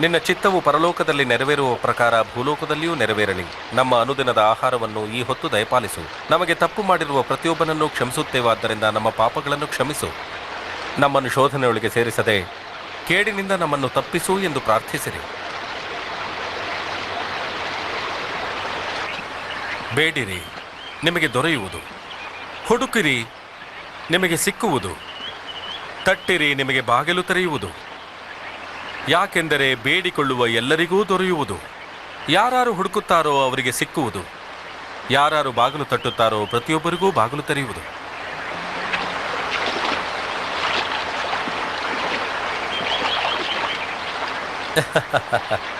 ನಿನ್ನ ಚಿತ್ತವು ಪರಲೋಕದಲ್ಲಿ ನೆರವೇರುವ ಪ್ರಕಾರ ಭೂಲೋಕದಲ್ಲಿಯೂ ನೆರವೇರಲಿ. ನಮ್ಮ ಅನುದಿನದ ಆಹಾರವನ್ನು ಈ ಹೊತ್ತು ದಯಪಾಲಿಸು. ನಮಗೆ ತಪ್ಪು ಮಾಡಿರುವ ಪ್ರತಿಯೊಬ್ಬನನ್ನು ಕ್ಷಮಿಸುತ್ತೇವಾದ್ದರಿಂದ ನಮ್ಮ ಪಾಪಗಳನ್ನು ಕ್ಷಮಿಸು. ನಮ್ಮನ್ನು ಶೋಧನೆಯೊಳಗೆ ಸೇರಿಸದೆ ಕೇಡಿನಿಂದ ನಮ್ಮನ್ನು ತಪ್ಪಿಸು ಎಂದು ಪ್ರಾರ್ಥಿಸಿರಿ. ಬೇಡಿರಿ, ನಿಮಗೆ ದೊರೆಯುವುದು. ಹುಡುಕಿರಿ, ನಿಮಗೆ ಸಿಕ್ಕುವುದು. ತಟ್ಟಿರಿ, ನಿಮಗೆ ಬಾಗಿಲು ತೆರೆಯುವುದು. ಯಾಕೆಂದರೆ ಬೇಡಿಕೊಳ್ಳುವ ಎಲ್ಲರಿಗೂ ದೊರೆಯುವುದು. ಯಾರು ಹುಡುಕುತ್ತಾರೋ ಅವರಿಗೆ ಸಿಕ್ಕುವುದು. ಯಾರು ಬಾಗಿಲು ತಟ್ಟುತ್ತಾರೋ ಪ್ರತಿಯೊಬ್ಬರಿಗೂ ಬಾಗಿಲು ತೆರೆಯುವುದು.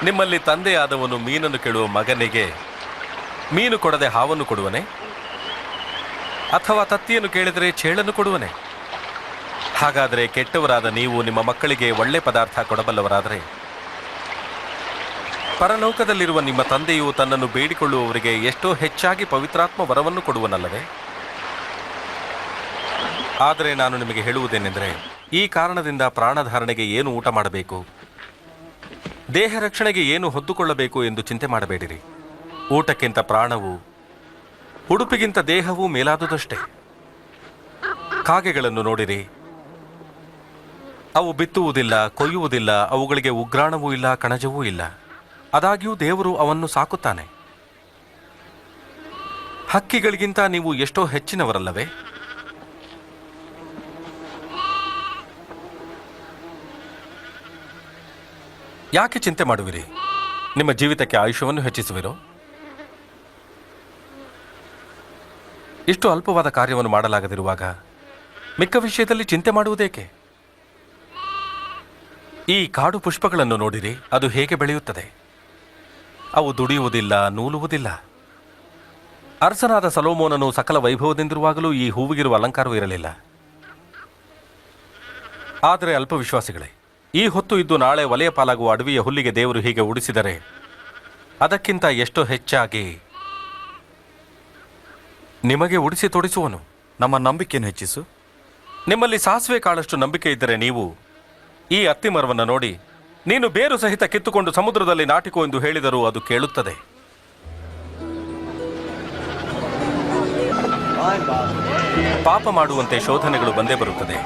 ನಿಮ್ಮಲ್ಲಿ ತಂದೆಯಾದವನು ಮೀನನ್ನು ಕೇಳುವ ಮಗನಿಗೆ ಮೀನು ಕೊಡದೆ ಹಾವನ್ನು ಕೊಡುವನೆ? ಅಥವಾ ತತ್ತಿಯನ್ನು ಕೇಳಿದರೆ ಚೇಳನ್ನು ಕೊಡುವನೆ? ಹಾಗಾದರೆ ಕೆಟ್ಟವರಾದ ನೀವು ನಿಮ್ಮ ಮಕ್ಕಳಿಗೆ ಒಳ್ಳೆ ಪದಾರ್ಥ ಕೊಡಬಲ್ಲವರಾದರೆ, ಪರಲೋಕದಲ್ಲಿರುವ ನಿಮ್ಮ ತಂದೆಯು ತನ್ನನ್ನು ಬೇಡಿಕೊಳ್ಳುವವರಿಗೆ ಎಷ್ಟೋ ಹೆಚ್ಚಾಗಿ ಪವಿತ್ರಾತ್ಮ ವರವನ್ನು ಕೊಡುವನಲ್ಲವೇ? ಆದರೆ ನಾನು ನಿಮಗೆ ಹೇಳುವುದೇನೆಂದರೆ, ಈ ಕಾರಣದಿಂದ ಪ್ರಾಣಧಾರಣೆಗೆ ಏನು ಊಟ ಮಾಡಬೇಕು, ದೇಹ ರಕ್ಷಣೆಗೆ ಏನು ಹೊತ್ತುಕೊಳ್ಳಬೇಕು ಎಂದು ಚಿಂತೆ ಮಾಡಬೇಡಿರಿ. ಊಟಕ್ಕಿಂತ ಪ್ರಾಣವು, ಉಡುಪಿಗಿಂತ ದೇಹವೂ ಮೇಲಾದುದಷ್ಟೇ. ಕಾಗೆಗಳನ್ನು ನೋಡಿರಿ, ಅವು ಬಿತ್ತುವುದಿಲ್ಲ, ಕೊಯ್ಯುವುದಿಲ್ಲ, ಅವುಗಳಿಗೆ ಉಗ್ರಾಣವೂ ಇಲ್ಲ, ಕಣಜವೂ ಇಲ್ಲ. ಆದಾಗ್ಯೂ ದೇವರು ಅವನ್ನು ಸಾಕುತ್ತಾನೆ. ಹಕ್ಕಿಗಳಿಗಿಂತ ನೀವು ಎಷ್ಟೋ ಹೆಚ್ಚಿನವರಲ್ಲವೇ? ಯಾಕೆ ಚಿಂತೆ ಮಾಡುವಿರಿ? ನಿಮ್ಮ ಜೀವಿತಕ್ಕೆ ಆಯುಷ್ಯವನ್ನು ಹೆಚ್ಚಿಸುವಿರೋ? ಇಷ್ಟು ಅಲ್ಪವಾದ ಕಾರ್ಯವನ್ನು ಮಾಡಲಾಗದಿರುವಾಗ ಮಿಕ್ಕ ವಿಷಯದಲ್ಲಿ ಚಿಂತೆ ಮಾಡುವುದೇಕೆ? ಈ ಕಾಡು ಪುಷ್ಪಗಳನ್ನು ನೋಡಿರಿ, ಅದು ಹೇಗೆ ಬೆಳೆಯುತ್ತದೆ. ಅವು ದುಡಿಯುವುದಿಲ್ಲ, ನೂಲುವುದಿಲ್ಲ. ಅರಸನಾದ ಸೊಲೊಮೋನನು ಸಕಲ ವೈಭವದಿಂದಿರುವಾಗಲೂ ಈ ಹೂವಿಗಿರುವ ಅಲಂಕಾರವೂ ಇರಲಿಲ್ಲ. ಆದರೆ ಅಲ್ಪವಿಶ್ವಾಸಿಗಳೇ, ಈ ಹೊತ್ತು ಇದ್ದು ನಾಳೆ ವಲಯ ಪಾಲಾಗುವ ಅಡವಿಯ ಹುಲ್ಲಿಗೆ ದೇವರು ಹೀಗೆ ಉಡಿಸಿದರೆ, ಅದಕ್ಕಿಂತ ಎಷ್ಟೋ ಹೆಚ್ಚಾಗಿ ನಿಮಗೆ ಉಡಿಸಿ ತೊಡಿಸುವನು. ನಮ್ಮ ನಂಬಿಕೆಯನ್ನು ಹೆಚ್ಚಿಸು. ನಿಮ್ಮಲ್ಲಿ ಸಾಸಿವೆ ಕಾಳಷ್ಟು ನಂಬಿಕೆ ಇದ್ದರೆ ನೀವು ಈ ಅತ್ತಿಮರವನ್ನು ನೋಡಿ, ನೀನು ಬೇರು ಸಹಿತ ಕಿತ್ತುಕೊಂಡು ಸಮುದ್ರದಲ್ಲಿ ನಾಟಿಕೋ ಎಂದು ಹೇಳಿದರೂ ಅದು ಕೇಳುತ್ತದೆ. ಪಾಪ ಮಾಡುವಂತೆ ಶೋಧನೆಗಳು ಬಂದೇ ಬರುತ್ತದೆ.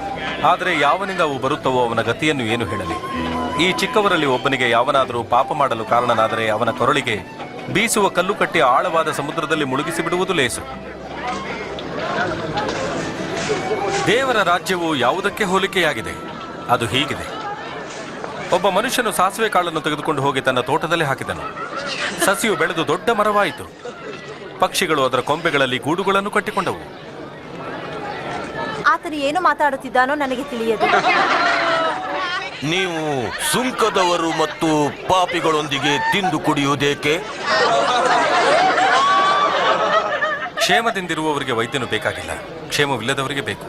ಆದರೆ ಯಾವನಿಂದ ಅವು ಬರುತ್ತವೋ ಅವನ ಗತಿಯನ್ನು ಏನು ಹೇಳಲಿ? ಈ ಚಿಕ್ಕವರಲ್ಲಿ ಒಬ್ಬನಿಗೆ ಯಾವನಾದರೂ ಪಾಪ ಮಾಡಲು ಕಾರಣನಾದರೆ ಅವನ ಕೊರಳಿಗೆ ಬೀಸುವ ಕಲ್ಲು ಕಟ್ಟಿ ಆಳವಾದ ಸಮುದ್ರದಲ್ಲಿ ಮುಳುಗಿಸಿ ಬಿಡುವುದು ಲೇಸು. ದೇವರ ರಾಜ್ಯವು ಯಾವುದಕ್ಕೆ ಹೋಲಿಕೆಯಾಗಿದೆ? ಅದು ಹೀಗಿದೆ. ಒಬ್ಬ ಮನುಷ್ಯನು ಸಾಸಿವೆ ಕಾಳನ್ನು ತೆಗೆದುಕೊಂಡು ಹೋಗಿ ತನ್ನ ತೋಟದಲ್ಲಿ ಹಾಕಿದನು. ಸಸಿಯು ಬೆಳೆದು ದೊಡ್ಡ ಮರವಾಯಿತು. ಪಕ್ಷಿಗಳು ಅದರ ಕೊಂಬೆಗಳಲ್ಲಿ ಗೂಡುಗಳನ್ನು ಕಟ್ಟಿಕೊಂಡವು. ಆತನು ಏನು ಮಾತಾಡುತ್ತಿದ್ದಾನೋ ನನಗೆ ತಿಳಿಯದು. ನೀವು ಸುಂಕದವರು ಮತ್ತು ಪಾಪಿಗಳೊಂದಿಗೆ ತಿಂದು ಕುಡಿಯುವುದೇಕೆ? ಕ್ಷೇಮದಿಂದಿರುವವರಿಗೆ ವೈದ್ಯನು ಬೇಕಾಗಿಲ್ಲ, ಕ್ಷೇಮವಿಲ್ಲದವರಿಗೆ ಬೇಕು.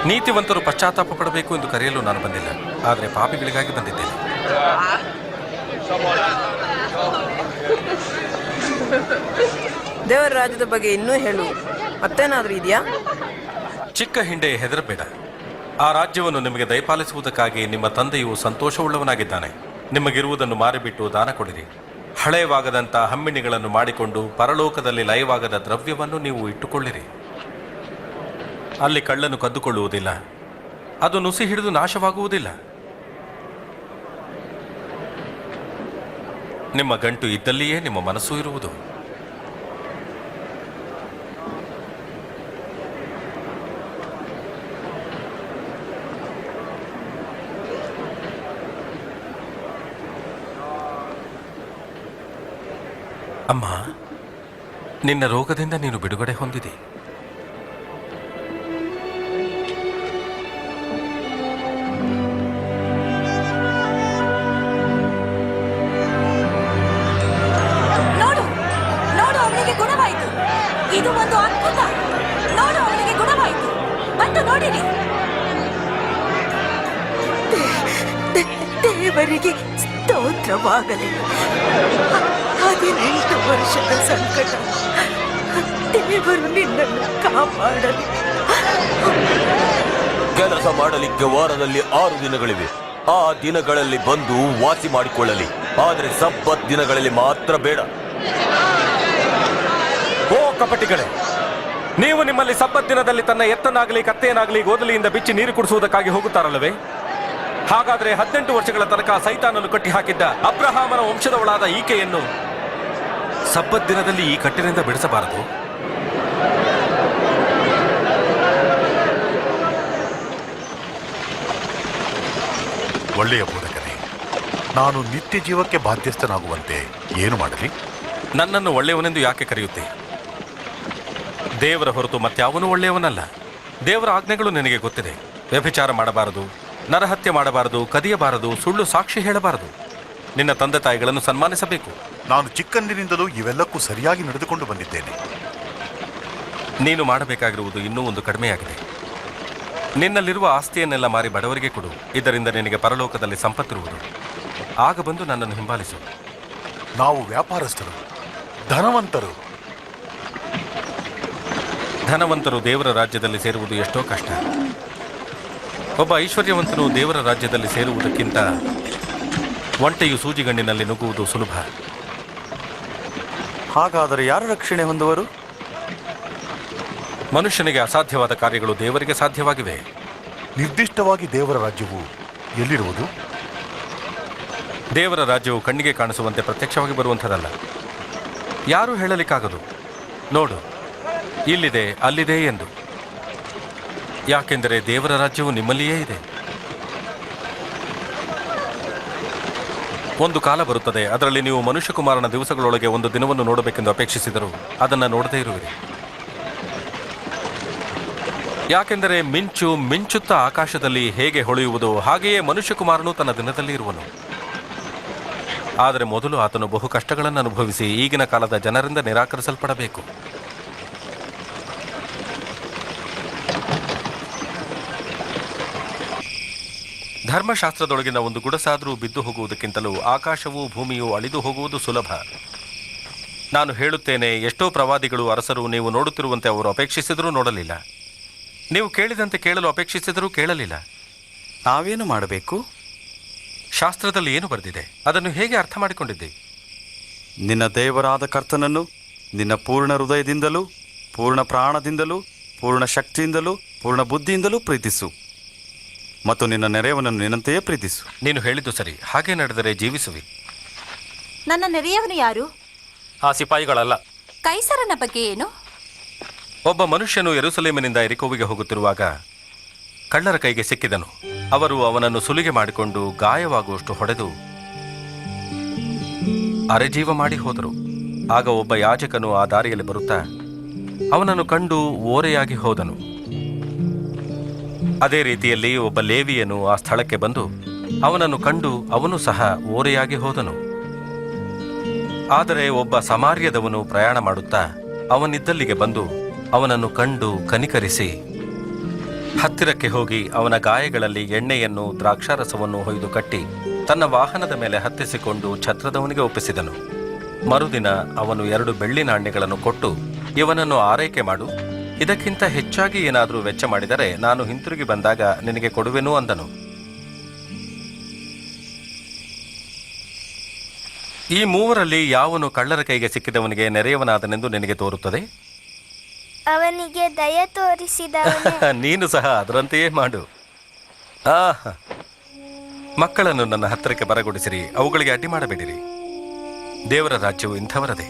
ನೀತಿವಂತರು ಪಶ್ಚಾತ್ತಾಪ ಪಡಬೇಕು ಎಂದು ಕರೆಯಲು ನಾನು ಬಂದಿಲ್ಲ, ಆದರೆ ಪಾಪಿಗಳಿಗಾಗಿ ಬಂದಿದ್ದೇನೆ. ದೇವರ ರಾಜ್ಯದ ಬಗ್ಗೆ ಇನ್ನೂ ಹೇಳು. ಮತ್ತೇನಾದ್ರೂ ಇದೆಯಾ? ಚಿಕ್ಕ ಹಿಂಡೆ ಹೆದರಬೇಡ. ಆ ರಾಜ್ಯವನ್ನು ನಿಮಗೆ ದಯಪಾಲಿಸುವುದಕ್ಕಾಗಿ ನಿಮ್ಮ ತಂದೆಯು ಸಂತೋಷವುಳ್ಳವನಾಗಿದ್ದಾನೆ. ನಿಮಗಿರುವುದನ್ನು ಮಾರಿಬಿಟ್ಟು ದಾನ ಕೊಡಿರಿ. ಹಳೆಯವಾಗದಂಥ ಹಮ್ಮಿಣಿಗಳನ್ನು ಮಾಡಿಕೊಂಡು ಪರಲೋಕದಲ್ಲಿ ಲಯವಾಗದ ದ್ರವ್ಯವನ್ನು ನೀವು ಇಟ್ಟುಕೊಳ್ಳಿರಿ. ಅಲ್ಲಿ ಕಳ್ಳನು ಕದ್ದುಕೊಳ್ಳುವುದಿಲ್ಲ, ಅದು ನುಸಿ ಹಿಡಿದು ನಾಶವಾಗುವುದಿಲ್ಲ. ನಿಮ್ಮ ಗಂಟು ಇದ್ದಲ್ಲಿಯೇ ನಿಮ್ಮ ಮನಸ್ಸು ಇರುವುದು. ಅಮ್ಮ, ನಿನ್ನ ರೋಗದಿಂದ ನೀನು ಬಿಡುಗಡೆ ಹೊಂದಿದೆ. ನೋಡು ನೋಡು, ಅವನಿಗೆ ಗುಣವಾಯಿತು. ಇದು ಒಂದು ಅದ್ಭುತ. ನೋಡು, ಅವನಿಗೆ ಗುಣವಾಯಿತು. ಬಂದು ನೋಡಿರಿ. ದೇವರಿಗೆ ಸ್ತೋತ್ರವಾಗಲಿ. 18 ವರ್ಷದ ಸಂಕಟ ದೇವರು ನಿನ್ನನ್ನು ಕಾಪಾಡಲಿ. ಕೆಲಸ ಮಾಡಲಿಕ್ಕೆ ವಾರದಲ್ಲಿ 6 ದಿನಗಳಿವೆ. ಆ ದಿನಗಳಲ್ಲಿ ಬಂದು ವಾಸಿ ಮಾಡಿಕೊಳ್ಳಲಿ, ಆದರೆ ಸಬ್ಬತ್ ದಿನಗಳಲ್ಲಿ ಮಾತ್ರ ಬೇಡ. ಓ ಕಪಟಿಗಳೇ, ನೀವು ನಿಮ್ಮಲ್ಲಿ ಸಬ್ಬತ್ ದಿನದಲ್ಲಿ ತನ್ನ ಎತ್ತನಾಗಲಿ ಕತ್ತೆಯನ್ನಾಗಲಿ ಗೋದಲಿಯಿಂದ ಬಿಚ್ಚಿ ನೀರು ಕುಡಿಸುವುದಕ್ಕಾಗಿ ಹೋಗುತ್ತಾರಲ್ಲವೇ? ಹಾಗಾದರೆ 18 ವರ್ಷಗಳ ತನಕ ಸೈತಾನನ್ನು ಕಟ್ಟಿ ಹಾಕಿದ್ದ ಅಬ್ರಹಾಮನ ವಂಶದವಳಾದ ಈಕೆಯನ್ನು ಸಬ್ಬತ್ ದಿನದಲ್ಲಿ ಈ ಕಟ್ಟಿನಿಂದ ಬಿಡಿಸಬಾರದು. ಒಳ್ಳೆಯ ಬೋಧಕನೇ, ನಾನು ನಿತ್ಯ ಜೀವಕ್ಕೆ ಬಾಧ್ಯಸ್ಥನಾಗುವಂತೆ ಏನು ಮಾಡಲಿ? ನನ್ನನ್ನು ಒಳ್ಳೆಯವನೆಂದು ಯಾಕೆ ಕರೆಯುತ್ತೆ? ದೇವರ ಹೊರತು ಮತ್ಯಾವನೂ ಒಳ್ಳೆಯವನಲ್ಲ. ದೇವರ ಆಜ್ಞೆಗಳು ನಿನಗೆ ಗೊತ್ತಿದೆ. ವ್ಯಭಿಚಾರ ಮಾಡಬಾರದು, ನರಹತ್ಯೆ ಮಾಡಬಾರದು, ಕದಿಯಬಾರದು, ಸುಳ್ಳು ಸಾಕ್ಷಿ ಹೇಳಬಾರದು, ನಿನ್ನ ತಂದೆ ತಾಯಿಗಳನ್ನು ಸನ್ಮಾನಿಸಬೇಕು. ನಾನು ಚಿಕ್ಕಂದಿನಿಂದಲೂ ಇವೆಲ್ಲಕ್ಕೂ ಸರಿಯಾಗಿ ನಡೆದುಕೊಂಡು ಬಂದಿದ್ದೇನೆ. ನೀನು ಮಾಡಬೇಕಾಗಿರುವುದು ಇನ್ನೂ ಒಂದು ಕಡಿಮೆಯಾಗಿದೆ. ನಿನ್ನಲ್ಲಿರುವ ಆಸ್ತಿಯನ್ನೆಲ್ಲ ಮಾರಿ ಬಡವರಿಗೆ ಕೊಡು. ಇದರಿಂದ ನಿನಗೆ ಪರಲೋಕದಲ್ಲಿ ಸಂಪತ್ತಿರುವುದು. ಆಗ ಬಂದು ನನ್ನನ್ನು ಹಿಂಬಾಲಿಸು. ನಾವು ವ್ಯಾಪಾರಸ್ಥರು, ಧನವಂತರು. ಧನವಂತರು ದೇವರ ರಾಜ್ಯದಲ್ಲಿ ಸೇರುವುದು ಎಷ್ಟೋ ಕಷ್ಟ. ಒಬ್ಬ ಐಶ್ವರ್ಯವಂತನು ದೇವರ ರಾಜ್ಯದಲ್ಲಿ ಸೇರುವುದಕ್ಕಿಂತ ಒಂಟೆಯು ಸೂಜಿಗಣ್ಣಿನಲ್ಲಿ ನುಗ್ಗುವುದು ಸುಲಭ. ಹಾಗಾದರೆ ಯಾರು ರಕ್ಷಣೆ ಹೊಂದುವರು? ಮನುಷ್ಯನಿಗೆ ಅಸಾಧ್ಯವಾದ ಕಾರ್ಯಗಳು ದೇವರಿಗೆ ಸಾಧ್ಯವಾಗಿವೆ. ನಿರ್ದಿಷ್ಟವಾಗಿ ದೇವರ ರಾಜ್ಯವು ಎಲ್ಲಿರುವುದು? ದೇವರ ರಾಜ್ಯವು ಕಣ್ಣಿಗೆ ಕಾಣಿಸುವಂತೆ ಪ್ರತ್ಯಕ್ಷವಾಗಿ ಬರುವಂಥದ್ದಲ್ಲ. ಯಾರೂ ಹೇಳಲಿಕ್ಕಾಗದು, ನೋಡು ಇಲ್ಲಿದೆ ಅಲ್ಲಿದೆ ಎಂದು. ಯಾಕೆಂದರೆ ದೇವರ ರಾಜ್ಯವು ನಿಮ್ಮಲ್ಲಿಯೇ ಇದೆ. ಒಂದು ಕಾಲ ಬರುತ್ತದೆ, ಅದರಲ್ಲಿ ನೀವು ಮನುಷ್ಯಕುಮಾರನ ದಿವಸಗಳೊಳಗೆ ಒಂದು ದಿನವನ್ನು ನೋಡಬೇಕೆಂದು ಅಪೇಕ್ಷಿಸಿದರೂ ಅದನ್ನು ನೋಡದೇ ಇರುವಿರಿ. ಯಾಕೆಂದರೆ ಮಿಂಚು ಮಿಂಚುತ್ತಾ ಆಕಾಶದಲ್ಲಿ ಹೇಗೆ ಹೊಳೆಯುವುದೋ ಹಾಗೆಯೇ ಮನುಷ್ಯಕುಮಾರನು ತನ್ನ ದಿನದಲ್ಲಿ ಇರುವನು. ಆದರೆ ಮೊದಲು ಆತನು ಬಹು ಕಷ್ಟಗಳನ್ನು ಅನುಭವಿಸಿ ಈಗಿನ ಕಾಲದ ಜನರಿಂದ ನಿರಾಕರಿಸಲ್ಪಡಬೇಕು. ಧರ್ಮಶಾಸ್ತ್ರದೊಳಗಿನ ಒಂದು ಗುಡಸಾದರೂ ಬಿದ್ದು ಹೋಗುವುದಕ್ಕಿಂತಲೂ ಆಕಾಶವೂ ಭೂಮಿಯೂ ಅಳಿದು ಹೋಗುವುದು ಸುಲಭ. ನಾನು ಹೇಳುತ್ತೇನೆ, ಎಷ್ಟೋ ಪ್ರವಾದಿಗಳು ಅರಸರು ನೀವು ನೋಡುತ್ತಿರುವಂತೆ ಅವರು ಅಪೇಕ್ಷಿಸಿದರೂ ನೋಡಲಿಲ್ಲ, ನೀವು ಕೇಳಿದಂತೆ ಕೇಳಲು ಅಪೇಕ್ಷಿಸಿದರೂ ಕೇಳಲಿಲ್ಲ. ನಾವೇನು ಮಾಡಬೇಕು? ಶಾಸ್ತ್ರದಲ್ಲಿ ಏನು ಬರೆದಿದೆ ಅದನ್ನು ಹೇಗೆ ಅರ್ಥ ಮಾಡಿಕೊಂಡಿದ್ದೆ? ನಿನ್ನ ದೇವರಾದ ಕರ್ತನನ್ನು ನಿನ್ನ ಪೂರ್ಣ ಹೃದಯದಿಂದಲೂ, ಪೂರ್ಣ ಪ್ರಾಣದಿಂದಲೂ, ಪೂರ್ಣ ಶಕ್ತಿಯಿಂದಲೂ, ಪೂರ್ಣ ಬುದ್ಧಿಯಿಂದಲೂ ಪ್ರೀತಿಸು, ಮತ್ತು ನಿನ್ನ ನೆರೆಯವನನ್ನು ನಿನ್ನಂತೆಯೇ ಪ್ರೀತಿಸು. ನೀನು ಹೇಳಿದ್ದು ಸರಿ, ಹಾಗೆ ನಡೆದರೆ ಜೀವಿಸುವಿ. ನನ್ನ ನೆರೆಯವನು ಯಾರು? ಆ ಸಿಪಾಯಿಗಳಲ್ಲ. ಕೈಸರನ ಬಗ್ಗೆ ಏನು? ಒಬ್ಬ ಮನುಷ್ಯನು ಯೆರೂಸಲೇಮಿನಿಂದ ಎರಿಕೋವಿಗೆ ಹೋಗುತ್ತಿರುವಾಗ ಕಳ್ಳರ ಕೈಗೆ ಸಿಕ್ಕಿದನು. ಅವರು ಅವನನ್ನು ಸುಲಿಗೆ ಮಾಡಿಕೊಂಡು ಗಾಯವಾಗುವಷ್ಟು ಹೊಡೆದು ಅರೆಜೀವ ಮಾಡಿ ಹೋದರು. ಆಗ ಒಬ್ಬ ಯಾಜಕನು ಆ ದಾರಿಯಲ್ಲಿ ಬರುತ್ತಾ ಅವನನ್ನು ಕಂಡು ಓರೆಯಾಗಿ ಹೋದನು. ಅದೇ ರೀತಿಯಲ್ಲಿ ಒಬ್ಬ ಲೇವಿಯನು ಆ ಸ್ಥಳಕ್ಕೆ ಬಂದು ಅವನನ್ನು ಕಂಡು ಅವನು ಸಹ ಓರೆಯಾಗಿ ಹೋದನು. ಆದರೆ ಒಬ್ಬ ಸಮಾರ್ಯದವನು ಪ್ರಯಾಣ ಮಾಡುತ್ತಾ ಅವನಿದ್ದಲ್ಲಿಗೆ ಬಂದು ಅವನನ್ನು ಕಂಡು ಕನಿಕರಿಸಿ ಹತ್ತಿರಕ್ಕೆ ಹೋಗಿ ಅವನ ಗಾಯಗಳಲ್ಲಿ ಎಣ್ಣೆಯನ್ನು ದ್ರಾಕ್ಷಾರಸವನ್ನು ಹೊಯ್ದು ಕಟ್ಟಿ ತನ್ನ ವಾಹನದ ಮೇಲೆ ಹತ್ತಿಸಿಕೊಂಡು ಛತ್ರದವನಿಗೆ ಒಪ್ಪಿಸಿದನು. ಮರುದಿನ ಅವನು 2 ಬೆಳ್ಳಿ ನಾಣ್ಯಗಳನ್ನು ಕೊಟ್ಟು, ಇವನನ್ನು ಆರೈಕೆ ಮಾಡು, ಇದಕ್ಕಿಂತ ಹೆಚ್ಚಾಗಿ ಏನಾದರೂ ವೆಚ್ಚ ಮಾಡಿದರೆ ನಾನು ಹಿಂತಿರುಗಿ ಬಂದಾಗ ನಿನಗೆ ಕೊಡುವೆನು ಅಂದನು. ಈ ಮೂವರಲ್ಲಿ ಯಾವನು ಕಳ್ಳರ ಕೈಗೆ ಸಿಕ್ಕಿದವನಿಗೆ ನೆರೆಯವನಾದನೆಂದು ನಿನಗೆ ತೋರುತ್ತದೆ? ಅವನಿಗೆ ದಯ ತೋರಿಸಿದ ನೀನು ಸಹ ಅದರಂತೆಯೇ ಮಾಡು. ಮಕ್ಕಳನ್ನು ನನ್ನ ಹತ್ತಿರಕ್ಕೆ ಬರಗೊಡಿಸಿರಿ, ಅವುಗಳಿಗೆ ಅಡ್ಡಿ ಮಾಡಬೇಡಿರಿ. ದೇವರ ರಾಜ್ಯವು ಇಂಥವರದೇ.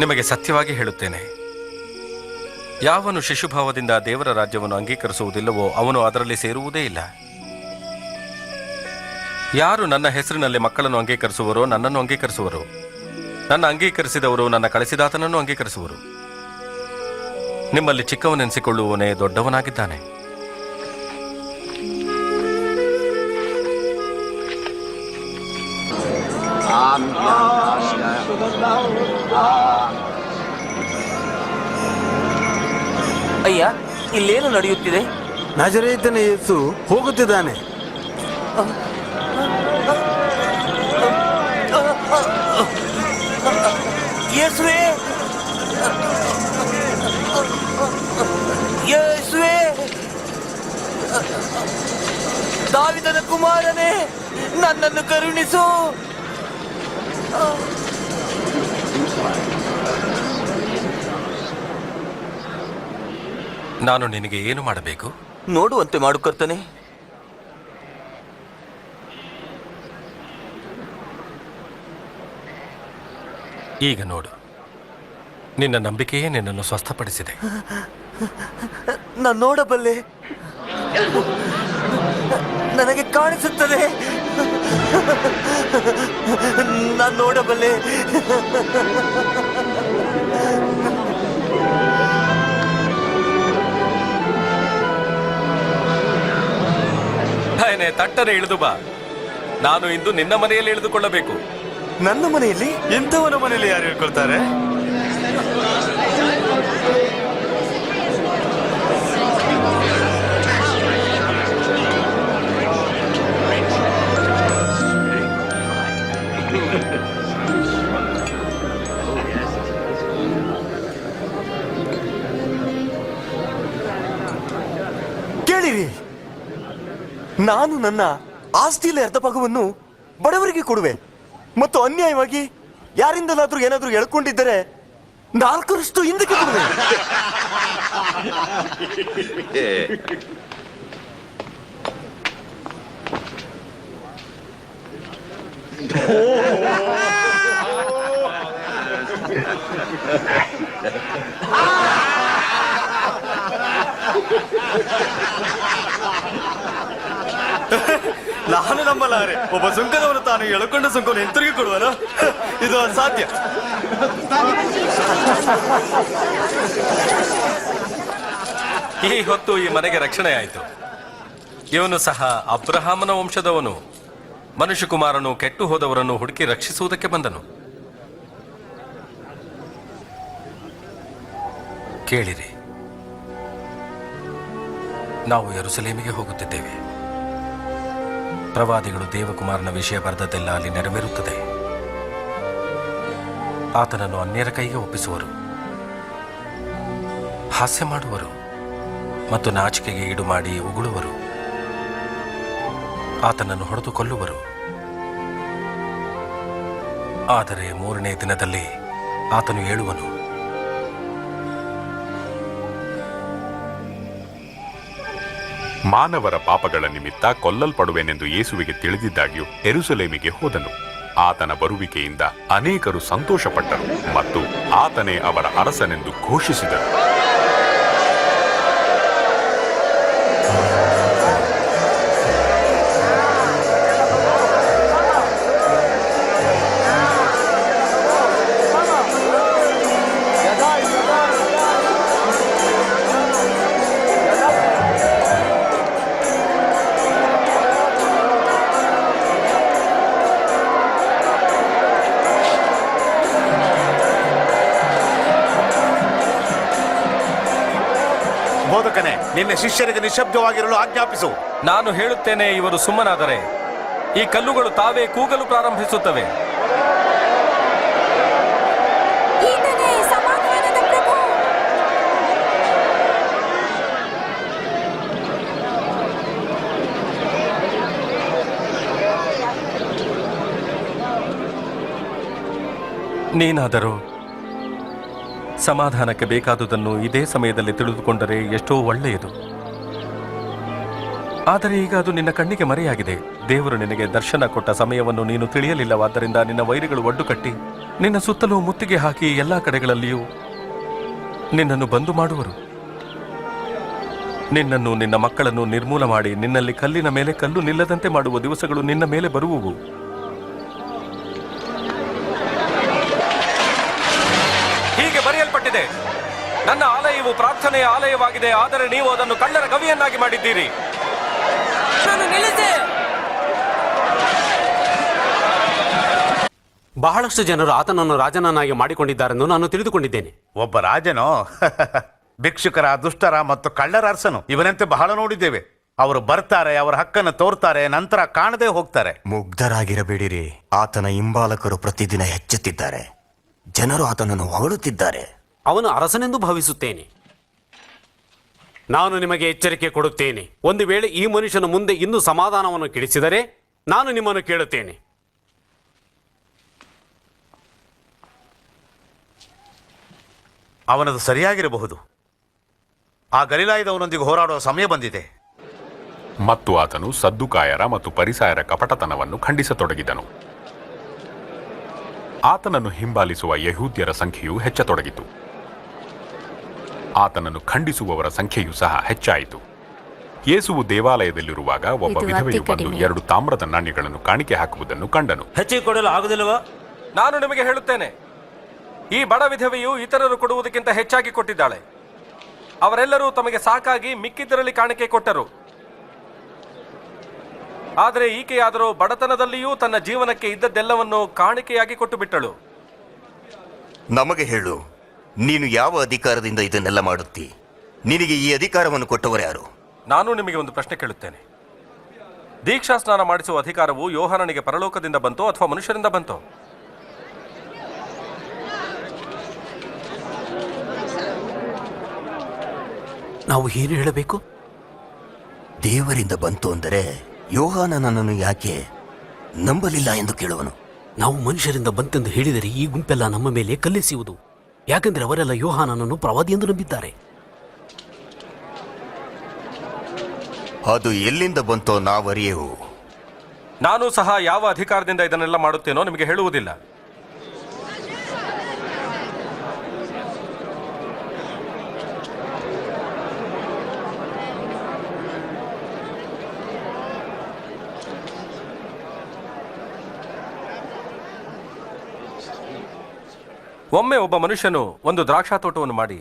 ನಿಮಗೆ ಸತ್ಯವಾಗಿ ಹೇಳುತ್ತೇನೆ, ಯಾವನು ಶಿಶುಭಾವದಿಂದ ದೇವರ ರಾಜ್ಯವನ್ನು ಅಂಗೀಕರಿಸುವುದಿಲ್ಲವೋ ಅವನು ಅದರಲ್ಲಿ ಸೇರುವುದೇ ಇಲ್ಲ. ಯಾರು ನನ್ನ ಹೆಸರಿನಲ್ಲಿ ಮಕ್ಕಳನ್ನು ಅಂಗೀಕರಿಸುವರೋ ನನ್ನನ್ನು ಅಂಗೀಕರಿಸುವರು, ನನ್ನ ಅಂಗೀಕರಿಸಿದವರು ನನ್ನ ಕಳಿಸಿದಾತನನ್ನು ಅಂಗೀಕರಿಸುವರು. ನಿಮ್ಮಲ್ಲಿ ಚಿಕ್ಕವನೆನಿಸಿಕೊಳ್ಳುವವನೇ ದೊಡ್ಡವನಾಗಿದ್ದಾನೆ. ಅಯ್ಯ, ಇಲ್ಲೇನು ನಡೆಯುತ್ತಿದೆ? ನಜರೇತನ ಯೇಸು ಹೋಗುತ್ತಿದ್ದಾನೆ. ಯೇಸುವೇ, ಯೇಸುವೇ, ದಾವಿದನ ಕುಮಾರನೇ, ನನ್ನನ್ನು ಕರುಣಿಸು. ನಾನು ನಿನಗೆ ಏನು ಮಾಡಬೇಕು? ನೋಡುವಂತೆ ಮಾಡು ಕರ್ತನೇ. ಈಗ ನೋಡು, ನಿನ್ನ ನಂಬಿಕೆಯೇ ನಿನ್ನನ್ನು ಸ್ವಸ್ಥಪಡಿಸಿದೆ. ನಾನು ನೋಡಬಲ್ಲೆ, ನನಗೆ ಕಾಣಿಸುತ್ತದೆ, ನಾನು ನೋಡಬಲ್ಲೆ. ತಟ್ಟನೆ ಇಳಿದು ಬಾ. ನಾನು ಇಂದು ನಿನ್ನ ಮನೆಯಲ್ಲಿ ಇಳಿದುಕೊಳ್ಳಬೇಕು. ನನ್ನ ಮನೆಯಲ್ಲಿ? ಇಂಥವನ ಮನೆಯಲ್ಲಿ ಯಾರು ಹೇಳ್ಕೊಳ್ತಾರೆ? ಕೇಳಿರಿ, ನಾನು ನನ್ನ ಆಸ್ತಿಯಲ್ಲಿ ಅರ್ಧ ಭಾಗವನ್ನು ಬಡವರಿಗೆ ಕೊಡುವೆ, ಮತ್ತು ಅನ್ಯಾಯವಾಗಿ ಯಾರಿಂದಲಾದ್ರೂ ಏನಾದ್ರೂ ಎಳ್ಕೊಂಡಿದ್ದರೆ 4ರಷ್ಟು ಹಿಂದಕ್ಕೆ ಕೊಡುವೆ. ನಾನು ನಂಬಲಾರೆ. ಒಬ್ಬ ಸುಂಕದವನು ತಾನು ಎಳ್ಕೊಂಡ ಸುಂಕವನ್ನು ಹಿಂತಿರುಗಿ ಕೊಡುವನು? ಇದು ಅಸಾಧ್ಯ. ಈ ಹೊತ್ತು ಈ ಮನೆಗೆ ರಕ್ಷಣೆ ಆಯಿತು. ಇವನು ಸಹ ಅಬ್ರಹಾಮನ ವಂಶದವನು. ಮನುಷ್ಯಕುಮಾರನು ಕೆಟ್ಟು ಹೋದವರನ್ನು ಹುಡುಕಿ ರಕ್ಷಿಸುವುದಕ್ಕೆ ಬಂದನು. ಕೇಳಿರಿ, ನಾವು ಯೆರೂಸಲೇಮಿಗೆ ಹೋಗುತ್ತಿದ್ದೇವೆ. ಪ್ರವಾದಿಗಳು ದೇವಕುಮಾರನ ವಿಷಯ ಬರೆದದ್ದೆಲ್ಲ ಅಲ್ಲಿ ನೆರವೇರುತ್ತದೆ. ಆತನನ್ನು ಅನ್ಯರ ಕೈಗೆ ಒಪ್ಪಿಸುವರು, ಹಾಸ್ಯ ಮಾಡುವರು ಮತ್ತು ನಾಚಿಕೆಗೆ ಈಡು ಮಾಡಿ ಉಗುಳುವರು. ಆತನನ್ನು ಹೊಡೆದು ಕೊಲ್ಲುವರು. ಆದರೆ 3ನೇ ದಿನದಲ್ಲಿ ಆತನು ಏಳುವನು. ಮಾನವರ ಪಾಪಗಳ ನಿಮಿತ್ತ ಕೊಲ್ಲಲ್ಪಡುವೆನೆಂದು ಯೇಸುವಿಗೆ ತಿಳಿದಿದ್ದಾಗ್ಯೂ ಯೆರೂಸಲೇಮಿಗೆ ಹೋದನು. ಆತನ ಬರುವಿಕೆಯಿಂದ ಅನೇಕರು ಸಂತೋಷಪಟ್ಟರು ಮತ್ತು ಆತನೇ ಅವರ ಅರಸನೆಂದು ಘೋಷಿಸಿದರು. ನಿನ್ನ ಶಿಷ್ಯರಿಗೆ ನಿಶಬ್ದವಾಗಿರಲು ಆಜ್ಞಾಪಿಸು. ನಾನು ಹೇಳುತ್ತೇನೆ, ಇವರು ಸುಮ್ಮನಾದರೆ ಈ ಕಲ್ಲುಗಳು ತಾವೇ ಕೂಗಲು ಪ್ರಾರಂಭಿಸುತ್ತವೆ. ನೀನಾದರೂ ಸಮಾಧಾನಕ್ಕೆ ಬೇಕಾದುದನ್ನು ಇದೇ ಸಮಯದಲ್ಲಿ ತಿಳಿದುಕೊಂಡರೆ ಎಷ್ಟೋ ಒಳ್ಳೆಯದು. ಆದರೆ ಈಗ ಅದು ನಿನ್ನ ಕಣ್ಣಿಗೆ ಮರೆಯಾಗಿದೆ. ದೇವರು ನಿನಗೆ ದರ್ಶನ ಕೊಟ್ಟ ಸಮಯವನ್ನು ನೀನು ತಿಳಿಯಲಿಲ್ಲವಾದ್ದರಿಂದ ನಿನ್ನ ವೈರಿಗಳು ಒಡ್ಡು ಕಟ್ಟಿ ನಿನ್ನ ಸುತ್ತಲೂ ಮುತ್ತಿಗೆ ಹಾಕಿ ಎಲ್ಲಾ ಕಡೆಗಳಲ್ಲಿಯೂ ನಿನ್ನನ್ನು ಬಂದು ಮಾಡುವರು. ನಿನ್ನನ್ನು, ನಿನ್ನ ಮಕ್ಕಳನ್ನು ನಿರ್ಮೂಲ ಮಾಡಿ ನಿನ್ನಲ್ಲಿ ಕಲ್ಲಿನ ಮೇಲೆ ಕಲ್ಲು ನಿಲ್ಲದಂತೆ ಮಾಡುವ ದಿವಸಗಳು ನಿನ್ನ ಮೇಲೆ ಬರುವುವು. ಹೀಗೆ ಬರೆಯಲ್ಪಟ್ಟಿದೆ, ನನ್ನ ಆಲಯವು ಪ್ರಾರ್ಥನೆಯ ಆಲಯವಾಗಿದೆ, ಆದರೆ ನೀವು ಅದನ್ನು ಕಳ್ಳರ ಗವಿಯನ್ನಾಗಿ ಮಾಡಿದ್ದೀರಿ. ಬಹಳಷ್ಟು ಜನರು ಆತನನ್ನು ರಾಜನನ್ನಾಗಿ ಮಾಡಿಕೊಂಡಿದ್ದಾರೆಂದು ನಾನು ತಿಳಿದುಕೊಂಡಿದ್ದೇನೆ. ಒಬ್ಬ ರಾಜನೋ? ಭಿಕ್ಷುಕರ, ದುಷ್ಟರ ಮತ್ತು ಕಳ್ಳರ ಅರಸನು ಇವನಂತೆ ಬಹಳ ನೋಡಿದ್ದೇವೆ. ಅವರು ಬರ್ತಾರೆ, ಅವರ ಹಕ್ಕನ್ನು ತೋರ್ತಾರೆ, ನಂತರ ಕಾಣದೆ ಹೋಗ್ತಾರೆ. ಮುಗ್ಧರಾಗಿರಬೇಡಿರಿ. ಆತನ ಹಿಂಬಾಲಕರು ಪ್ರತಿದಿನ ಹೆಚ್ಚುತ್ತಿದ್ದಾರೆ. ಜನರು ಆತನನ್ನು ಹೊಗಳುತ್ತಿದ್ದಾರೆ. ಅವನು ಅರಸನೆಂದು ಭಾವಿಸುತ್ತೇನೆ. ನಾನು ನಿಮಗೆ ಎಚ್ಚರಿಕೆ ಕೊಡುತ್ತೇನೆ, ಒಂದು ವೇಳೆ ಈ ಮನುಷ್ಯನ ಮುಂದೆ ಇನ್ನೂ ಸಮಾಧಾನವನ್ನು ಕೆಡಿಸಿದರೆ ನಾನು ನಿಮ್ಮನ್ನು ಕೇಳುತ್ತೇನೆ. ಅವನದು ಸರಿಯಾಗಿರಬಹುದು. ಆ ಗಲಿಲಾಯದವನೊಂದಿಗೆ ಹೋರಾಡುವ ಸಮಯ ಬಂದಿದೆ. ಮತ್ತು ಆತನು ಸದ್ದುಕಾಯರ ಮತ್ತು ಪರಿಸಾಯರ ಕಪಟತನವನ್ನು ಖಂಡಿಸತೊಡಗಿದನು. ಆತನನ್ನು ಹಿಂಬಾಲಿಸುವ ಯಹೂದ್ಯರ ಸಂಖ್ಯೆಯು ಹೆಚ್ಚತೊಡಗಿತು. ಆತನನ್ನು ಖಂಡಿಸುವವರ ಸಂಖ್ಯೆಯೂ ಸಹ ಹೆಚ್ಚಾಯಿತು. ಯೇಸುವು ದೇವಾಲಯದಲ್ಲಿರುವಾಗ ಒಬ್ಬ ವಿಧವೆಯು ಬಂದು 2 ತಾಮ್ರದ ನಾಣ್ಯಗಳನ್ನು ಕಾಣಿಕೆ ಹಾಕುವುದನ್ನು ಕಂಡನು. ಹೆಚ್ಚಿಗೆ ಕೊಡಲು ಆಗುದಿಲ್ಲವಾ? ನಾನು ನಿಮಗೆ ಹೇಳುತ್ತೇನೆ, ಈ ಬಡ ವಿಧವೆಯು ಇತರರು ಕೊಡುವುದಕ್ಕಿಂತ ಹೆಚ್ಚಾಗಿ ಕೊಟ್ಟಿದ್ದಾಳೆ. ಅವರೆಲ್ಲರೂ ತಮಗೆ ಸಾಕಾಗಿ ಮಿಕ್ಕಿದ್ದರಲ್ಲಿ ಕಾಣಿಕೆ ಕೊಟ್ಟರು. ಆದರೆ ಈಕೆಯಾದರೂ ಬಡತನದಲ್ಲಿಯೂ ತನ್ನ ಜೀವನಕ್ಕೆ ಇದ್ದದ್ದೆಲ್ಲವನ್ನು ಕಾಣಿಕೆಯಾಗಿ ಕೊಟ್ಟು ಬಿಟ್ಟಳು. ನಮಗೆ ಹೇಳು, ನೀನು ಯಾವ ಅಧಿಕಾರದಿಂದ ಇದನ್ನೆಲ್ಲ ಮಾಡುತ್ತಿ? ನಿನಗೆ ಈ ಅಧಿಕಾರವನ್ನು ಕೊಟ್ಟವರು ಯಾರು? ನಾನು ನಿಮಗೆ ಒಂದು ಪ್ರಶ್ನೆ ಕೇಳುತ್ತೇನೆ. ದೀಕ್ಷಾ ಸ್ನಾನ ಮಾಡಿಸುವ ಅಧಿಕಾರವು ಯೋಹಾನನಿಗೆ ಪರಲೋಕದಿಂದ ಬಂತೋ ಅಥವಾ ಮನುಷ್ಯರಿಂದ ಬಂತೋ? ನಾವು ಏನು ಹೇಳಬೇಕು? ದೇವರಿಂದ ಬಂತು ಅಂದರೆ ಯೋಹಾನನನ್ನು ಯಾಕೆ ನಂಬಲಿಲ್ಲ ಎಂದು ಕೇಳುವನು. ನಾವು ಮನುಷ್ಯರಿಂದ ಬಂತೆಂದು ಹೇಳಿದರೆ ಈ ಗುಂಪೆಲ್ಲ ನಮ್ಮ ಮೇಲೆ ಕಲ್ಲೆಸೆಯುವುದು. ಯಾಕೆಂದರೆ ಅವರೆಲ್ಲ ಯೋಹಾನನನ್ನು ಪ್ರವಾದಿ ಎಂದು ನಂಬಿದ್ದಾರೆ. ಅದು ಎಲ್ಲಿಂದ ಬಂತೋ ನಾವರಿಯೆವು. ನಾನು ಸಹ ಯಾವ ಅಧಿಕಾರದಿಂದ ಇದನ್ನೆಲ್ಲ ಮಾಡುತ್ತೇನೋ ನಿಮಗೆ ಹೇಳುವುದಿಲ್ಲ. ಒಮ್ಮೆ ಒಬ್ಬ ಮನುಷ್ಯನು ಒಂದು ದ್ರಾಕ್ಷಾ ತೋಟವನ್ನು ಮಾಡಿ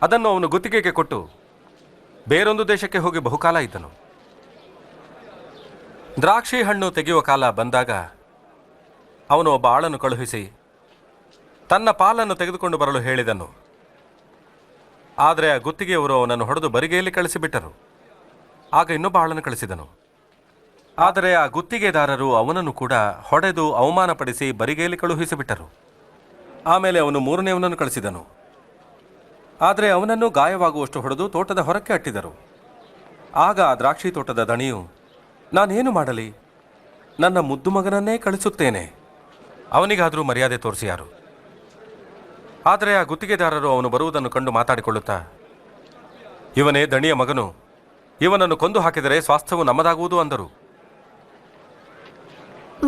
ಅದನ್ನು ಅವನು ಗುತ್ತಿಗೆಗೆ ಕೊಟ್ಟು ಬೇರೊಂದು ದೇಶಕ್ಕೆ ಹೋಗಿ ಬಹುಕಾಲ ಇದ್ದನು. ದ್ರಾಕ್ಷಿ ಹಣ್ಣು ತೆಗೆಯುವ ಕಾಲ ಬಂದಾಗ ಅವನು ಒಬ್ಬ ಆಳನ್ನು ಕಳುಹಿಸಿ ತನ್ನ ಪಾಲನ್ನು ತೆಗೆದುಕೊಂಡು ಬರಲು ಹೇಳಿದನು. ಆದರೆ ಆ ಗುತ್ತಿಗೆಯವರು ಅವನನ್ನು ಹೊಡೆದು ಬರಿಗೆಯಲ್ಲಿ ಕಳಿಸಿಬಿಟ್ಟರು. ಆಗ ಇನ್ನೊಬ್ಬ ಆಳನ್ನು ಕಳಿಸಿದನು. ಆದರೆ ಆ ಗುತ್ತಿಗೆದಾರರು ಅವನನ್ನು ಕೂಡ ಹೊಡೆದು ಅವಮಾನಪಡಿಸಿ ಬರಿಗೆಯಲ್ಲಿ ಕಳುಹಿಸಿಬಿಟ್ಟರು. ಆಮೇಲೆ ಅವನು 3ನೇವನನ್ನು ಕಳಿಸಿದನು. ಆದರೆ ಅವನನ್ನು ಗಾಯವಾಗುವಷ್ಟು ಹೊಡೆದು ತೋಟದ ಹೊರಕ್ಕೆ ಅಟ್ಟಿದರು. ಆಗ ಆ ದ್ರಾಕ್ಷಿ ತೋಟದ ದಣಿಯು, ನಾನೇನು ಮಾಡಲಿ, ನನ್ನ ಮುದ್ದು ಮಗನನ್ನೇ ಕಳಿಸುತ್ತೇನೆ, ಅವನಿಗಾದರೂ ಮರ್ಯಾದೆ ತೋರಿಸಿಯಾರು. ಆದರೆ ಆ ಗುತ್ತಿಗೆದಾರರು ಅವನು ಬರುವುದನ್ನು ಕಂಡು ಮಾತಾಡಿಕೊಳ್ಳುತ್ತಾ, ಇವನೇ ದಣಿಯ ಮಗನು, ಇವನನ್ನು ಕೊಂದು ಹಾಕಿದರೆ ಸ್ವಾಸ್ಥ್ಯವು ನಮ್ಮದಾಗುವುದು ಅಂದರು.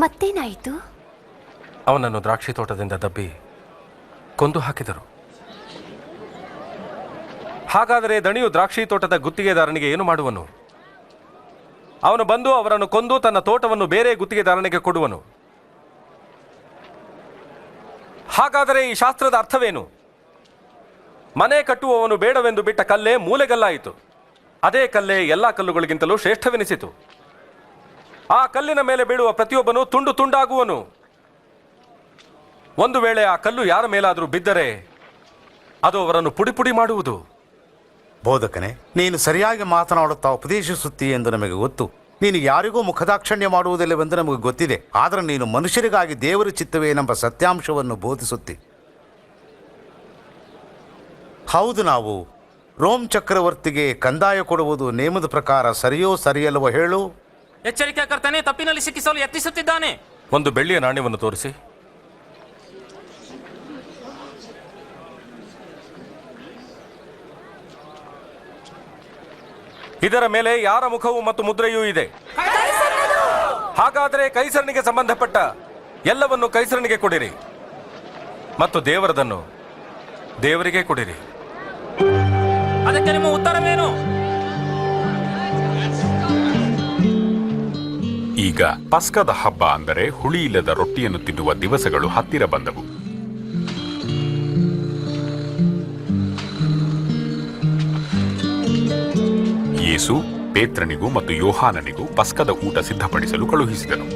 ಮತ್ತೇನಾಯಿತು? ಅವನನ್ನು ದ್ರಾಕ್ಷಿ ತೋಟದಿಂದ ದಬ್ಬಿ ಕೊಂದು ಹಾಕಿದರು. ಹಾಗಾದರೆ ದಣಿಯು ದ್ರಾಕ್ಷಿ ತೋಟದ ಗುತ್ತಿಗೆದಾರನಿಗೆ ಏನು ಮಾಡುವನು? ಅವನು ಬಂದು ಅವರನ್ನು ಕೊಂದು ತನ್ನ ತೋಟವನ್ನು ಬೇರೆ ಗುತ್ತಿಗೆದಾರನಿಗೆ ಕೊಡುವನು. ಹಾಗಾದರೆ ಈ ಶಾಸ್ತ್ರದ ಅರ್ಥವೇನು? ಮನೆ ಕಟ್ಟುವವನು ಬೇಡವೆಂದು ಬಿಟ್ಟ ಕಲ್ಲೇ ಮೂಲೆಗಲ್ಲಾಯಿತು. ಅದೇ ಕಲ್ಲೇ ಎಲ್ಲ ಕಲ್ಲುಗಳಿಗಿಂತಲೂ ಶ್ರೇಷ್ಠವೆನಿಸಿತು. ಆ ಕಲ್ಲಿನ ಮೇಲೆ ಬೀಳುವ ಪ್ರತಿಯೊಬ್ಬನು ತುಂಡು ತುಂಡಾಗುವನು. ಒಂದು ವೇಳೆ ಆ ಕಲ್ಲು ಯಾರ ಮೇಲಾದರೂ ಬಿದ್ದರೆ ಅದು ಅವರನ್ನು ಪುಡಿ ಪುಡಿ ಮಾಡುವುದು. ಬೋಧಕನೇ, ನೀನು ಸರಿಯಾಗಿ ಮಾತನಾಡುತ್ತಾ ಉಪದೇಶಿಸುತ್ತೀ ಎಂದು ನಮಗೆ ಗೊತ್ತು. ನೀನು ಯಾರಿಗೂ ಮುಖದಾಕ್ಷಣ್ಯ ಮಾಡುವುದಿಲ್ಲವೆಂದು ನಮಗೆ ಗೊತ್ತಿದೆ. ಆದರೆ ನೀನು ಮನುಷ್ಯರಿಗಾಗಿ ದೇವರ ಚಿತ್ತವೇನೆಂಬ ಸತ್ಯಾಂಶವನ್ನು ಬೋಧಿಸುತ್ತಿ. ಹೌದು, ನಾವು ರೋಮ್ ಚಕ್ರವರ್ತಿಗೆ ಕಂದಾಯ ಕೊಡುವುದು ನೇಮದ ಪ್ರಕಾರ ಸರಿಯೋ ಸರಿಯಲ್ಲವೋ ಹೇಳು. ಎಚ್ಚರಿಕೆ ಕರ್ತನೆ, ತಪ್ಪಿನಲ್ಲಿ ಸಿಕ್ಕಿಸಲು ಯತ್ನಿಸುತ್ತಿದ್ದಾನೆ. ಒಂದು ಬೆಳ್ಳಿಯ ನಾಣ್ಯವನ್ನು ತೋರಿಸಿ. ಇದರ ಮೇಲೆ ಯಾರ ಮುಖವು ಮತ್ತು ಮುದ್ರೆಯೂ ಇದೆ? ಹಾಗಾದರೆ ಕೈಸರನಿಗೆ ಸಂಬಂಧಪಟ್ಟ ಎಲ್ಲವನ್ನು ಕೈಸರನಿಗೆ ಕೊಡಿರಿ ಮತ್ತು ದೇವರದನ್ನು ದೇವರಿಗೆ ಕೊಡಿರಿ. ಅದಕ್ಕೆ ನಿಮ್ಮ ಉತ್ತರವೇನು? ಈಗ ಪಸ್ಕದ ಹಬ್ಬ ಅಂದರೆ ಹುಳಿಯಿಲ್ಲದ ರೊಟ್ಟಿಯನ್ನು ತಿನ್ನುವ ದಿವಸಗಳು ಹತ್ತಿರ ಬಂದವು. ಯೇಸು ಪೇತ್ರನಿಗೂ ಮತ್ತು ಯೋಹಾನನಿಗೂ ಪಸ್ಕದ ಊಟ ಸಿದ್ಧಪಡಿಸಲು ಕಳುಹಿಸಿದನು.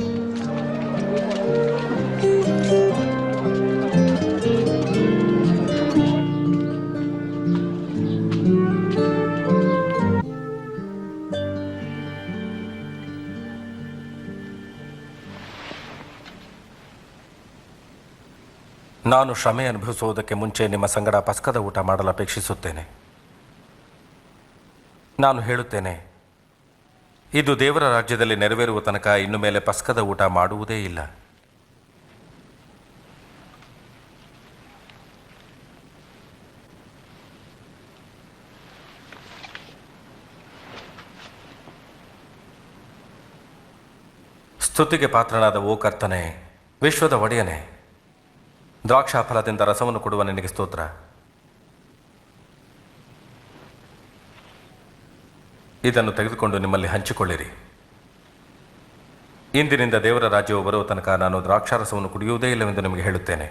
ನಾನು ಶ್ರಮೆ ಅನುಭವಿಸುವುದಕ್ಕೆ ಮುಂಚೆ ನಿಮ್ಮ ಸಂಗಡ ಪಸ್ಕದ ಊಟ ಮಾಡಲು ಅಪೇಕ್ಷಿಸುತ್ತೇನೆ. ನಾನು ಹೇಳುತ್ತೇನೆ, ಇದು ದೇವರ ರಾಜ್ಯದಲ್ಲಿ ನೆರವೇರುವ ತನಕ ಇನ್ನು ಮೇಲೆ ಪಸ್ಕದ ಊಟ ಮಾಡುವುದೇ ಇಲ್ಲ. ಸ್ತುತಿಗೆ ಪಾತ್ರನಾದ ಓ ಕರ್ತನೆ, ವಿಶ್ವದ ಒಡೆಯನೇ, ದ್ರಾಕ್ಷಾಫಲದಿಂದ ರಸವನ್ನು ಕೊಡುವ ನಿನಗೆ ಸ್ತೋತ್ರ. ಇದನ್ನು ತೆಗೆದುಕೊಂಡು ನಿಮ್ಮಲ್ಲಿ ಹಂಚಿಕೊಳ್ಳಿರಿ. ಇಂದಿನಿಂದ ದೇವರ ರಾಜ್ಯವು ಬರುವ ತನಕ ನಾನು ದ್ರಾಕ್ಷಾರಸವನ್ನು ಕುಡಿಯುವುದೇ ಇಲ್ಲವೆಂದು ನಿಮಗೆ ಹೇಳುತ್ತೇನೆ.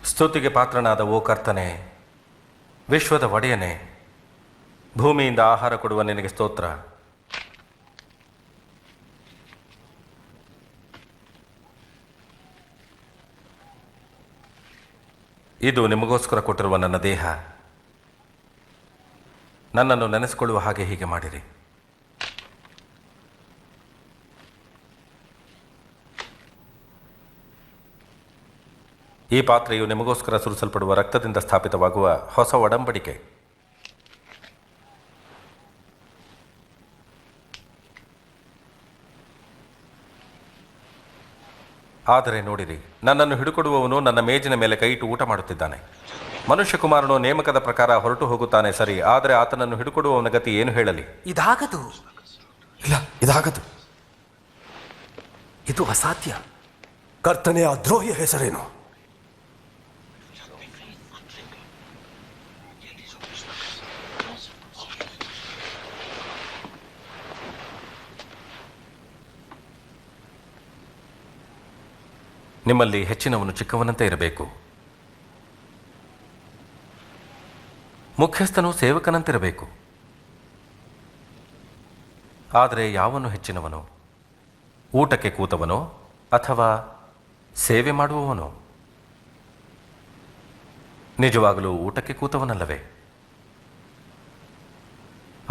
ಸ್ತುತಿಗೆ ಪಾತ್ರನಾದ ಓ ಕರ್ತನೆ, ವಿಶ್ವದ ಒಡೆಯನೇ, ಭೂಮಿಯಿಂದ ಆಹಾರ ಕೊಡುವ ನಿನಗೆ ಸ್ತೋತ್ರ. ಇದು ನಿಮಗೋಸ್ಕರ ಕೊಟ್ಟಿರುವ ನನ್ನ ದೇಹ. ನನ್ನನ್ನು ನೆನೆಸಿಕೊಳ್ಳುವ ಹಾಗೆ ಹೀಗೆ ಮಾಡಿರಿ. ಈ ಪಾತ್ರೆಯು ನಿಮಗೋಸ್ಕರ ಸುರಿಸಲ್ಪಡುವ ರಕ್ತದಿಂದ ಸ್ಥಾಪಿತವಾಗುವ ಹೊಸ ಒಡಂಬಡಿಕೆ. ಆದರೆ ನೋಡಿರಿ, ನನ್ನನ್ನು ಹಿಡುಕೊಡುವವನು ನನ್ನ ಮೇಜಿನ ಮೇಲೆ ಕೈ ಇಟ್ಟು ಊಟ ಮಾಡುತ್ತಿದ್ದಾನೆ. ಮನುಷ್ಯಕುಮಾರನು ನೇಮಕದ ಪ್ರಕಾರ ಹೊರಟು ಹೋಗುತ್ತಾನೆ ಸರಿ, ಆದರೆ ಆತನನ್ನು ಹಿಡುಕೊಡುವವನ ಗತಿ ಏನು ಹೇಳಲಿ? ಇದಾಗದು. ಇಲ್ಲ, ಇದಾಗದು. ಇದು ಅಸಾಧ್ಯ. ಕರ್ತನೆ, ಆ ದ್ರೋಹಿಯ ಹೆಸರೇನು? ನಿಮ್ಮಲ್ಲಿ ಹೆಚ್ಚಿನವನು ಚಿಕ್ಕವನಂತೆ ಇರಬೇಕು, ಮುಖ್ಯಸ್ಥನು ಸೇವಕನಂತಿರಬೇಕು. ಆದರೆ ಯಾವನು ಹೆಚ್ಚಿನವನು? ಊಟಕ್ಕೆ ಕೂತವನೋ ಅಥವಾ ಸೇವೆ ಮಾಡುವವನೋ? ನಿಜವಾಗಲೂ ಊಟಕ್ಕೆ ಕೂತವನಲ್ಲವೇ?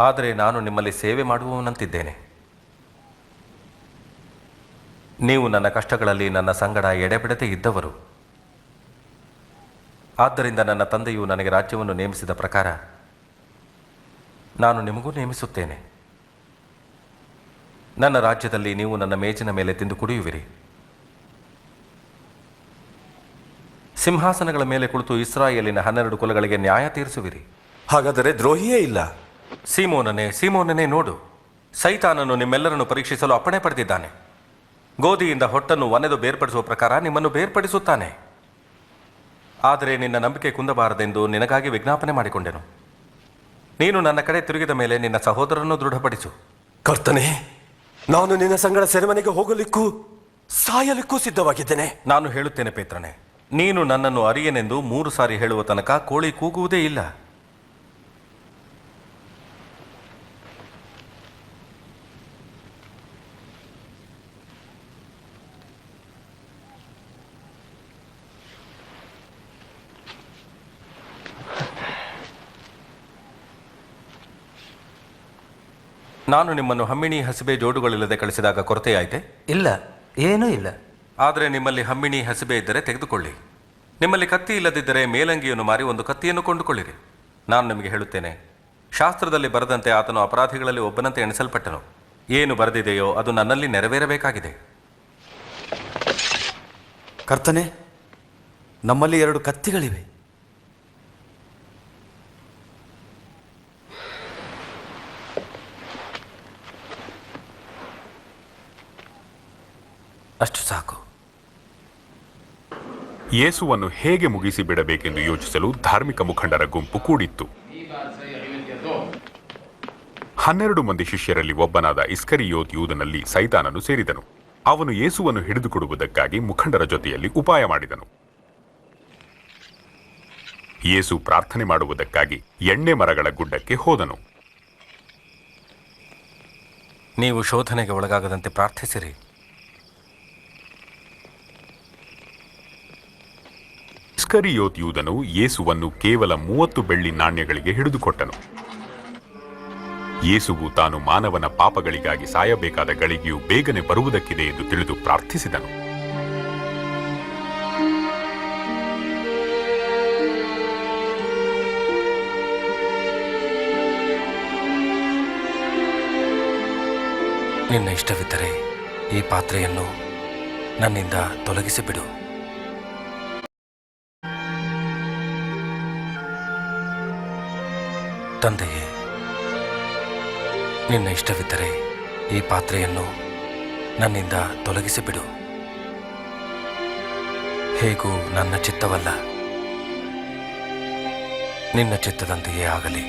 ಆದರೆ ನಾನು ನಿಮ್ಮಲ್ಲಿ ಸೇವೆ ಮಾಡುವವನಂತಿದ್ದೇನೆ. ನೀವು ನನ್ನ ಕಷ್ಟಗಳಲ್ಲಿ ನನ್ನ ಸಂಗಡ ಎಡೆಬಿಡದೆ ಇದ್ದವರು. ಆದ್ದರಿಂದ ನನ್ನ ತಂದೆಯು ನನಗೆ ರಾಜ್ಯವನ್ನು ನೇಮಿಸಿದ ಪ್ರಕಾರ ನಾನು ನಿಮಗೂ ನೇಮಿಸುತ್ತೇನೆ. ನನ್ನ ರಾಜ್ಯದಲ್ಲಿ ನೀವು ನನ್ನ ಮೇಜಿನ ಮೇಲೆ ತಿಂದು ಕುಡಿಯುವಿರಿ. ಸಿಂಹಾಸನಗಳ ಮೇಲೆ ಕುಳಿತು ಇಸ್ರಾಯೇಲಿನ 12 ಕುಲಗಳಿಗೆ ನ್ಯಾಯ ತೀರಿಸುವಿರಿ. ಹಾಗಾದರೆ ದ್ರೋಹಿಯೇ ಇಲ್ಲ. ಸೀಮೋನನೇ, ನೋಡು, ಸೈತಾನನು ನಿಮ್ಮೆಲ್ಲರನ್ನು ಪರೀಕ್ಷಿಸಲು ಅಪ್ಪಣೆ ಪಡೆದಿದ್ದಾನೆ. ಗೋಧಿಯಿಂದ ಹೊಟ್ಟನ್ನು ಒನೆದು ಬೇರ್ಪಡಿಸುವ ಪ್ರಕಾರ ನಿಮ್ಮನ್ನು ಬೇರ್ಪಡಿಸುತ್ತಾನೆ. ಆದರೆ ನಿನ್ನ ನಂಬಿಕೆ ಕುಂದಬಾರದೆಂದು ನಿನಗಾಗಿ ವಿಜ್ಞಾಪನೆ ಮಾಡಿಕೊಂಡೆನು. ನೀನು ನನ್ನ ಕಡೆ ತಿರುಗಿದ ಮೇಲೆ ನಿನ್ನ ಸಹೋದರನ್ನು ದೃಢಪಡಿಸು. ಕರ್ತನೆ, ನಾನು ನಿನ್ನ ಸಂಗಡ ಸೆರೆಮನೆಗೆ ಹೋಗಲಿಕ್ಕೂ ಸಾಯಲಿಕ್ಕೂ ಸಿದ್ಧವಾಗಿದ್ದೇನೆ. ನಾನು ಹೇಳುತ್ತೇನೆ ಪೇತ್ರನೇ, ನೀನು ನನ್ನನ್ನು ಅರಿಯನೆಂದು 3 ಸಾರಿ ಹೇಳುವ ತನಕ ಕೋಳಿ ಕೂಗುವುದೇ ಇಲ್ಲ. ನಾನು ನಿಮ್ಮನ್ನು ಹಮ್ಮಿಣಿ ಹಸಿಬೆ ಜೋಡುಗಳಿಲ್ಲದೆ ಕಳಿಸಿದಾಗ ಕೊರತೆಯಾಯಿತೆ? ಇಲ್ಲ, ಏನೂ ಇಲ್ಲ. ಆದರೆ ನಿಮ್ಮಲ್ಲಿ ಹಮ್ಮಿಣಿ ಹಸಿಬೆ ಇದ್ದರೆ ತೆಗೆದುಕೊಳ್ಳಿ. ನಿಮ್ಮಲ್ಲಿ ಕತ್ತಿ ಇಲ್ಲದಿದ್ದರೆ ಮೇಲಂಗಿಯನ್ನು ಮಾರಿ ಒಂದು ಕತ್ತಿಯನ್ನು ಕೊಂಡುಕೊಳ್ಳಿರಿ. ನಾನು ನಿಮಗೆ ಹೇಳುತ್ತೇನೆ, ಶಾಸ್ತ್ರದಲ್ಲಿ ಬರೆದಂತೆ ಆತನು ಅಪರಾಧಿಗಳಲ್ಲಿ ಒಬ್ಬನಂತೆ ಎಣಿಸಲ್ಪಟ್ಟನು. ಏನು ಬರೆದಿದೆಯೋ ಅದು ನನ್ನಲ್ಲಿ ನೆರವೇರಬೇಕಾಗಿದೆ. ಕರ್ತನೆ, ನಮ್ಮಲ್ಲಿ 2 ಕತ್ತಿಗಳಿವೆ. ಅಷ್ಟು ಸಾಕು. ಯೇಸುವನ್ನು ಹೇಗೆ ಮುಗಿಸಿ ಬಿಡಬೇಕೆಂದು ಯೋಚಿಸಲು ಧಾರ್ಮಿಕ ಮುಖಂಡರ ಗುಂಪು ಕೂಡಿತ್ತು. 12 ಮಂದಿ ಶಿಷ್ಯರಲ್ಲಿ ಒಬ್ಬನಾದ ಇಸ್ಕರಿಯೋತ್ ಯೂದನಲ್ಲಿ ಸೈತಾನನು ಸೇರಿದನು. ಅವನು ಯೇಸುವನ್ನು ಹಿಡಿದುಕೊಡುವುದಕ್ಕಾಗಿ ಮುಖಂಡರ ಜೊತೆಯಲ್ಲಿ ಉಪಾಯ ಮಾಡಿದನು. ಯೇಸು ಪ್ರಾರ್ಥನೆ ಮಾಡುವುದಕ್ಕಾಗಿ ಎಣ್ಣೆ ಮರಗಳ ಗುಡ್ಡಕ್ಕೆ ಹೋದನು. ನೀವು ಶೋಧನೆಗೆ ಒಳಗಾಗದಂತೆ ಪ್ರಾರ್ಥಿಸಿರಿ. ಇಸ್ಕರಿಯೋತ್ ಯೂದನು ಯೇಸುವನ್ನು ಕೇವಲ 30 ಬೆಳ್ಳಿ ನಾಣ್ಯಗಳಿಗೆ ಹಿಡಿದುಕೊಟ್ಟನು. ಯೇಸುವು ತಾನು ಮಾನವನ ಪಾಪಗಳಿಗಾಗಿ ಸಾಯಬೇಕಾದ ಗಳಿಗೆಯು ಬೇಗನೆ ಬರುವುದಕ್ಕಿದೆ ಎಂದು ತಿಳಿದು ಪ್ರಾರ್ಥಿಸಿದನು. ನಿನ್ನ ಇಷ್ಟವಿದ್ದರೆ ಈ ಪಾತ್ರೆಯನ್ನು ನನ್ನಿಂದ ತೊಲಗಿಸಿಬಿಡು. ತಂದೆಯೇ, ನಿನ್ನ ಇಷ್ಟವಿದ್ದರೆ ಈ ಪಾತ್ರೆಯನ್ನು ನನ್ನಿಂದ ತೊಲಗಿಸಿಬಿಡು. ಹೇಗೂ ನನ್ನ ಚಿತ್ತವಲ್ಲ, ನಿನ್ನ ಚಿತ್ತದಂತೆಯೇ ಆಗಲಿ.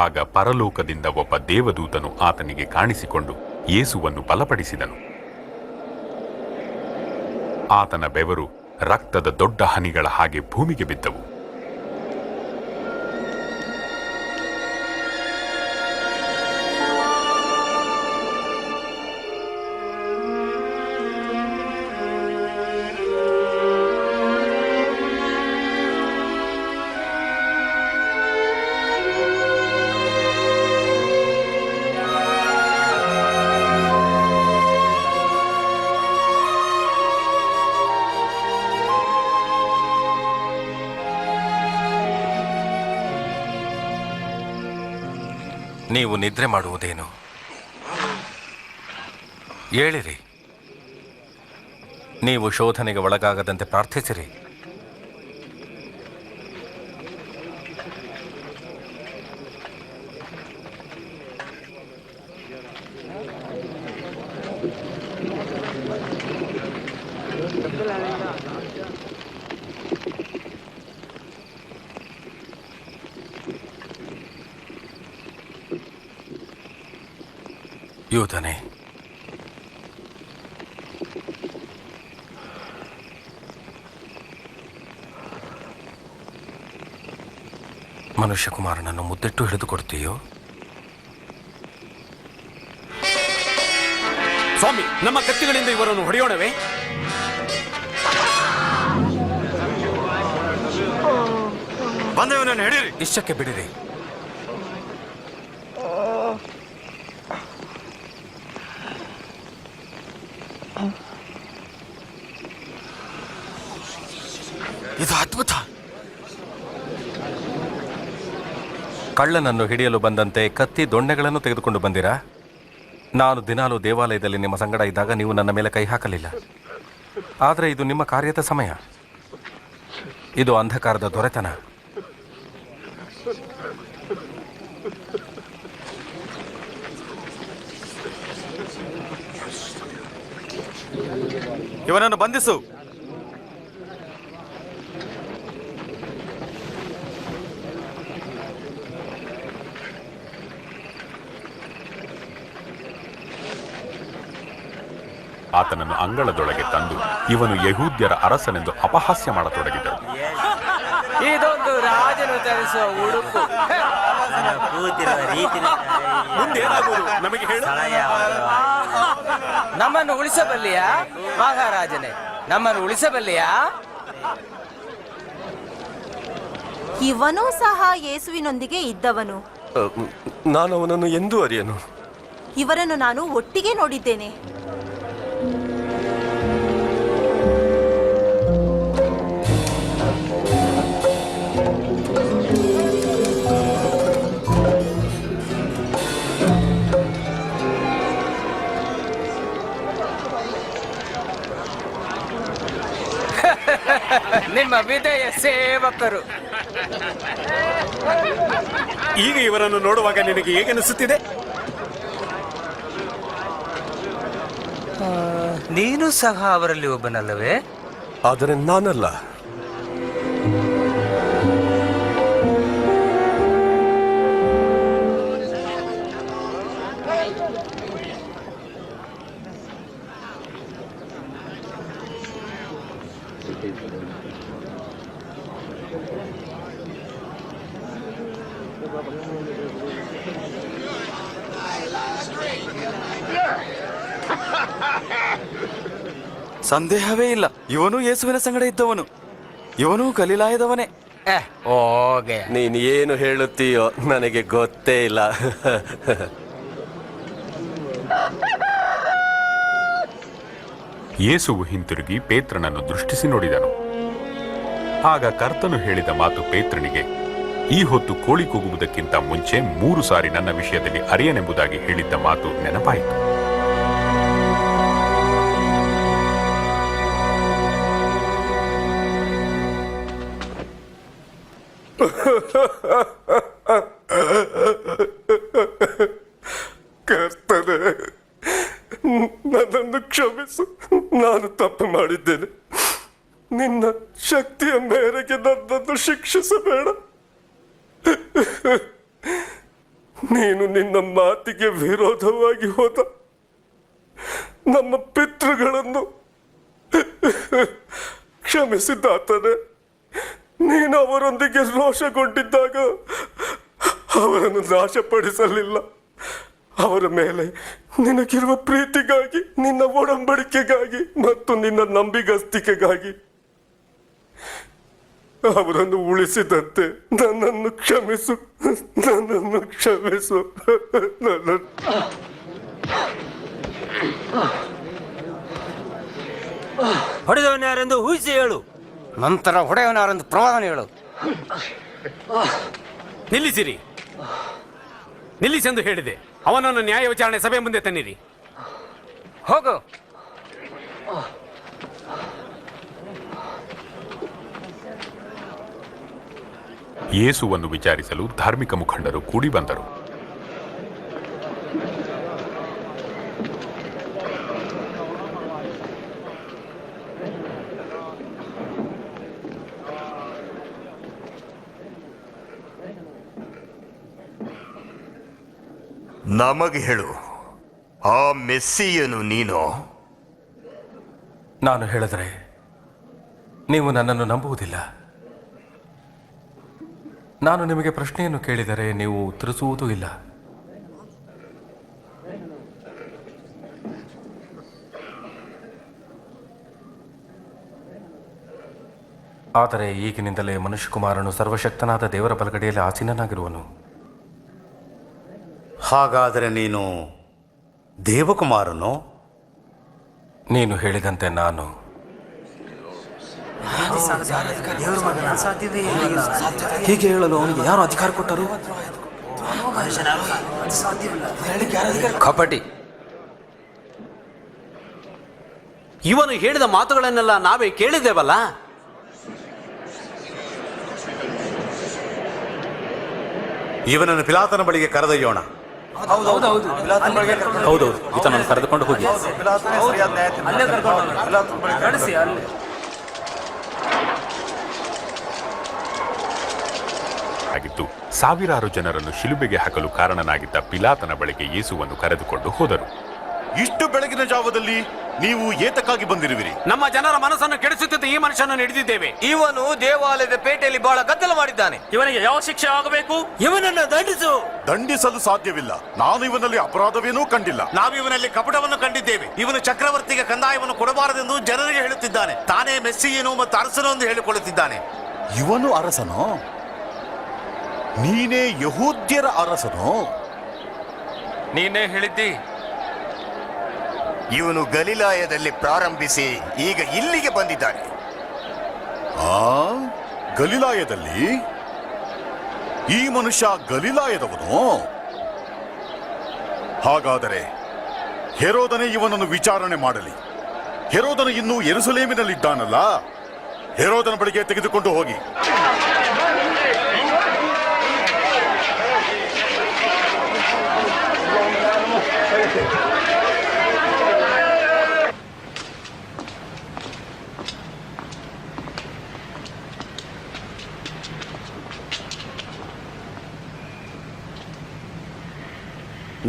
ಆಗ ಪರಲೋಕದಿಂದ ಒಬ್ಬ ದೇವದೂತನು ಆತನಿಗೆ ಕಾಣಿಸಿಕೊಂಡು ಯೇಸುವನ್ನು ಬಲಪಡಿಸಿದನು. ಆತನ ಬೆವರು ರಕ್ತದ ದೊಡ್ಡ ಹನಿಗಳ ಹಾಗೆ ಭೂಮಿಗೆ ಬಿದ್ದವು. ನೀವು ನಿದ್ರೆ ಮಾಡುವುದೇನು? ಏಳಿರಿ, ನೀವು ಶೋಧನೆಗೆ ಒಳಗಾಗದಂತೆ ಪ್ರಾರ್ಥಿಸಿರಿ. ಯೂದನೇ, ಮನುಷ್ಯಕುಮಾರನನ್ನು ಮುದ್ದಿಟ್ಟು ಹಿಡಿದುಕೊಡ್ತೀಯೋ? ಸ್ವಾಮಿ, ನಮ್ಮ ಕತ್ತಿಗಳಿಂದ ಇವರನ್ನು ಹೊಡೆಯೋಣವೇ? ಬಂದವನನ್ನು ಹಿಡಿಯಿರಿ. ಇಷ್ಟಕ್ಕೆ ಬಿಡಿರಿ. ಇದು ಅದ್ಭುತ. ಕಳ್ಳನನ್ನು ಹಿಡಿಯಲು ಬಂದಂತೆ ಕತ್ತಿ ದೊಣ್ಣೆಗಳನ್ನು ತೆಗೆದುಕೊಂಡು ಬಂದಿರಾ? ನಾನು ದಿನಾಲೂ ದೇವಾಲಯದಲ್ಲಿ ನಿಮ್ಮ ಸಂಗಡ ಇದ್ದಾಗ ನೀವು ನನ್ನ ಮೇಲೆ ಕೈ ಹಾಕಲಿಲ್ಲ. ಆದರೆ ಇದು ನಿಮ್ಮ ಕಾರ್ಯದ ಸಮಯ. ಇದು ಅಂಧಕಾರದ ದೊರೆತನ. ಇವನನ್ನು ಬಂಧಿಸು. ಆತನನ್ನು ಅಂಗಳದೊಳಗೆ ತಂದು ಇವನು ಯಹೂದ್ಯರ ಅರಸನೆಂದು ಅಪಹಾಸ್ಯ ಮಾಡತೊಡಗಿದರು. ಇದೊಂದು ರಾಜನು ಧರಿಸುವ ಉಡುಪು. ಮುಂದೇನಾಗುವುದು ನಮಗೆ ಹೇಳು. ನಮ್ಮನ್ನು ಉಳಿಸಬಲ್ಲಿಯಾ ಮಹಾರಾಜನೇ? ನಮ್ಮನ್ನು ಉಳಿಸಬಲ್ಲಿಯಾ? ಇವನೂ ಸಹ ಯೇಸುವಿನೊಂದಿಗೆ ಇದ್ದವನು. ನಾನು ಅವನನ್ನು ಎಂದೂ ಅರಿಯನು. ಇವರನ್ನು ನಾನು ಒಟ್ಟಿಗೆ ನೋಡಿದ್ದೇನೆ. ನಿಮ್ಮ ವಿಧೇಯ ಸೇವಕರು. ಈಗ ಇವರನ್ನು ನೋಡುವಾಗ ನಿನಗೆ ಹೇಗನಿಸುತ್ತಿದೆ? ನೀನು ಸಹ ಅವರಲ್ಲಿ ಒಬ್ಬನಲ್ಲವೇ? ಆದರೆ ನಾನಲ್ಲ. ಸಂದೇಹವೇ ಇಲ್ಲ, ಇವನು ಯೇಸುವಿನ ಸಂಗಡ ಇದ್ದವನು. ಇವನು ಗಲಿಲಾಯದವನೇ. ಹೋಗೆ. ನೀನು ಏನು ಹೇಳುತ್ತೀಯೋ ನನಗೆ ಗೊತ್ತೇ ಇಲ್ಲ. ಯೇಸುವು ಹಿಂತಿರುಗಿ ಪೇತ್ರನನ್ನು ದೃಷ್ಟಿಸಿ ನೋಡಿದನು. ಆಗ ಕರ್ತನು ಹೇಳಿದ ಮಾತು ಪೇತ್ರನಿಗೆ, ಈ ಹೊತ್ತು ಕೋಳಿ ಕೂಗುವುದಕ್ಕಿಂತ ಮುಂಚೆ 3 ಸಾರಿ ನನ್ನ ವಿಷಯದಲ್ಲಿ ಅರಿಯನೆಂಬುದಾಗಿ ಹೇಳಿದ್ದ ಮಾತು ನೆನಪಾಯಿತು. ಕರ್ತನೇ, ನನ್ನನ್ನು ಕ್ಷಮಿಸು. ನಾನು ತಪ್ಪು ಮಾಡಿದ್ದೇನೆ. ನಿನ್ನ ಶಕ್ತಿಯ ಮೇರೆಗೆ ನನ್ನನ್ನು ಶಿಕ್ಷಿಸಬೇಡ. ನೀನು ನಿನ್ನ ಮಾತಿಗೆ ವಿರೋಧವಾಗಿ ಹೋದ ನಮ್ಮ ಪಿತೃಗಳನ್ನು ಕ್ಷಮಿಸಿದ್ದಾತನೇ. ನೀನು ಅವರೊಂದಿಗೆ ರೋಷಗೊಂಡಿದ್ದಾಗ ಅವರನ್ನು ನಾಶಪಡಿಸಲಿಲ್ಲ. ಅವರ ಮೇಲೆ ನಿನಗಿರುವ ಪ್ರೀತಿಗಾಗಿ, ನಿನ್ನ ಒಡಂಬಡಿಕೆಗಾಗಿ ಮತ್ತು ನಿನ್ನ ನಂಬಿಗಸ್ತಿಕೆಗಾಗಿ ಅವರನ್ನು ಉಳಿಸಿದಂತೆ ನನ್ನನ್ನು ಕ್ಷಮಿಸು. ನನ್ನನ್ನು ಕ್ಷಮಿಸು. ಹೊಡೆದವನ್ಯಾರೆಂದು ಊಹಿಸಿ ಹೇಳು, ನಂತರ ಹೊಡೆಯವನಾರೆಂದು ಪ್ರವಾದನೆ ಹೇಳು. ನಿಲ್ಲಿಸಿರಿ, ನಿಲ್ಲಿಸೆಂದು ಹೇಳಿದೆ. ಅವನನ್ನು ನ್ಯಾಯ ವಿಚಾರಣೆ ಸಭೆ ಮುಂದೆ ತನ್ನಿರಿ. ಹೋಗು. ಯೇಸುವನ್ನು ವಿಚಾರಿಸಲು ಧಾರ್ಮಿಕ ಮುಖಂಡರು ಕೂಡಿ ಬಂದರು. ನಮಗೆ ಹೇಳು, ಆ ಮೆಸ್ಸಿಯನು ನೀನು? ನಾನು ಹೇಳಿದರೆ ನೀವು ನನ್ನನ್ನು ನಂಬುವುದಿಲ್ಲ. ನಾನು ನಿಮಗೆ ಪ್ರಶ್ನೆಯನ್ನು ಕೇಳಿದರೆ ನೀವು ಉತ್ತರಿಸುವುದೂ ಇಲ್ಲ. ಆದರೆ ಈಗಿನಿಂದಲೇ ಮನುಷ್ಯಕುಮಾರನು ಸರ್ವಶಕ್ತನಾದ ದೇವರ ಬಲಗಡೆಯಲ್ಲಿ ಆಸೀನನಾಗಿರುವನು. ಹಾಗಾದರೆ ನೀನು ದೇವಕುಮಾರನು? ನೀನು ಹೇಳಿದಂತೆ ನಾನು. ಹೀಗೆ ಹೇಳಲು ಅವನಿಗೆ ಯಾರು ಅಧಿಕಾರ ಕೊಟ್ಟರು? ಕಪಟಿ. ಇವನು ಹೇಳಿದ ಮಾತುಗಳನ್ನೆಲ್ಲ ನಾವೇ ಕೇಳಿದ್ದೇವಲ್ಲ. ಇವನನ್ನು ಪಿಲಾತನ ಬಳಿಗೆ ಕರೆದೊಯ್ಯೋಣ. ಹೌದೌದು, ಈತನನ್ನು ಕರೆದುಕೊಂಡು ಹೋಗಿ. ಆಗಿತ್ತು. ಸಾವಿರಾರು ಜನರನ್ನು ಶಿಲುಬೆಗೆ ಹಾಕಲು ಕಾರಣನಾಗಿದ್ದ ಪಿಲಾತನ ಬಳಿಗೆ ಯೇಸುವನ್ನು ಕರೆದುಕೊಂಡು ಹೋದರು. ಇಷ್ಟು ಬೆಳಗಿನ ಜಾವದಲ್ಲಿ ನೀವು ಏತಕ್ಕಾಗಿ ಬಂದಿರುವಿರಿ? ನಮ್ಮ ಜನರ ಮನಸ್ಸನ್ನು ಕೆಡಿಸುತ್ತಿದ್ದ ಈ ಮನುಷ್ಯನನ್ನು ಹಿಡಿದಿದ್ದೇವೆ. ಇವನು ದೇವಾಲಯದ ಪೇಟೆಯಲ್ಲಿ ಬಹಳ ಗದ್ದಲ ಮಾಡಿದ್ದಾನೆ. ಇವನಿಗೆ ಯಾವ ಶಿಕ್ಷೆ ಆಗಬೇಕು? ಇವನನ್ನು ದಂಡಿಸು. ದಂಡಿಸಲು ಸಾಧ್ಯವಿಲ್ಲ. ನಾನು ಇವನಲ್ಲಿ ಅಪರಾಧವೇನೂ ಕಂಡಿಲ್ಲ. ನಾವು ಇವನಲ್ಲಿ ಕಪಟವನ್ನು ಕಂಡಿದ್ದೇವೆ. ಇವನು ಚಕ್ರವರ್ತಿಗೆ ಕಂದಾಯವನ್ನು ಕೊಡಬಾರದೆಂದು ಜನರಿಗೆ ಹೇಳುತ್ತಿದ್ದಾನೆ. ತಾನೇ ಮೆಸ್ಸಿಯನು ಮತ್ತು ಅರಸನು ಎಂದು ಹೇಳಿಕೊಳ್ಳುತ್ತಿದ್ದಾನೆ. ಇವನು ಅರಸನೋ? ನೀನೇ ಯಹೂದ್ಯರ ಅರಸನು? ನೀನೇ ಹೇಳಿದ್ದಿ. ಇವನು ಗಲಿಲಾಯದಲ್ಲಿ ಪ್ರಾರಂಭಿಸಿ ಈಗ ಇಲ್ಲಿಗೆ ಬಂದಿದ್ದಾನೆ. ಆ ಗಲಿಲಾಯದಲ್ಲಿ? ಈ ಮನುಷ್ಯ ಗಲಿಲಾಯದವನು? ಹಾಗಾದರೆ ಹೆರೋದನೇ ಇವನನ್ನು ವಿಚಾರಣೆ ಮಾಡಲಿ. ಹೆರೋದನು ಇನ್ನೂ ಯೆರೂಸಲೇಮಿನಲ್ಲಿದ್ದಾನಲ್ಲ, ಹೆರೋದನ ಬಳಿಗೆ ತೆಗೆದುಕೊಂಡು ಹೋಗಿ.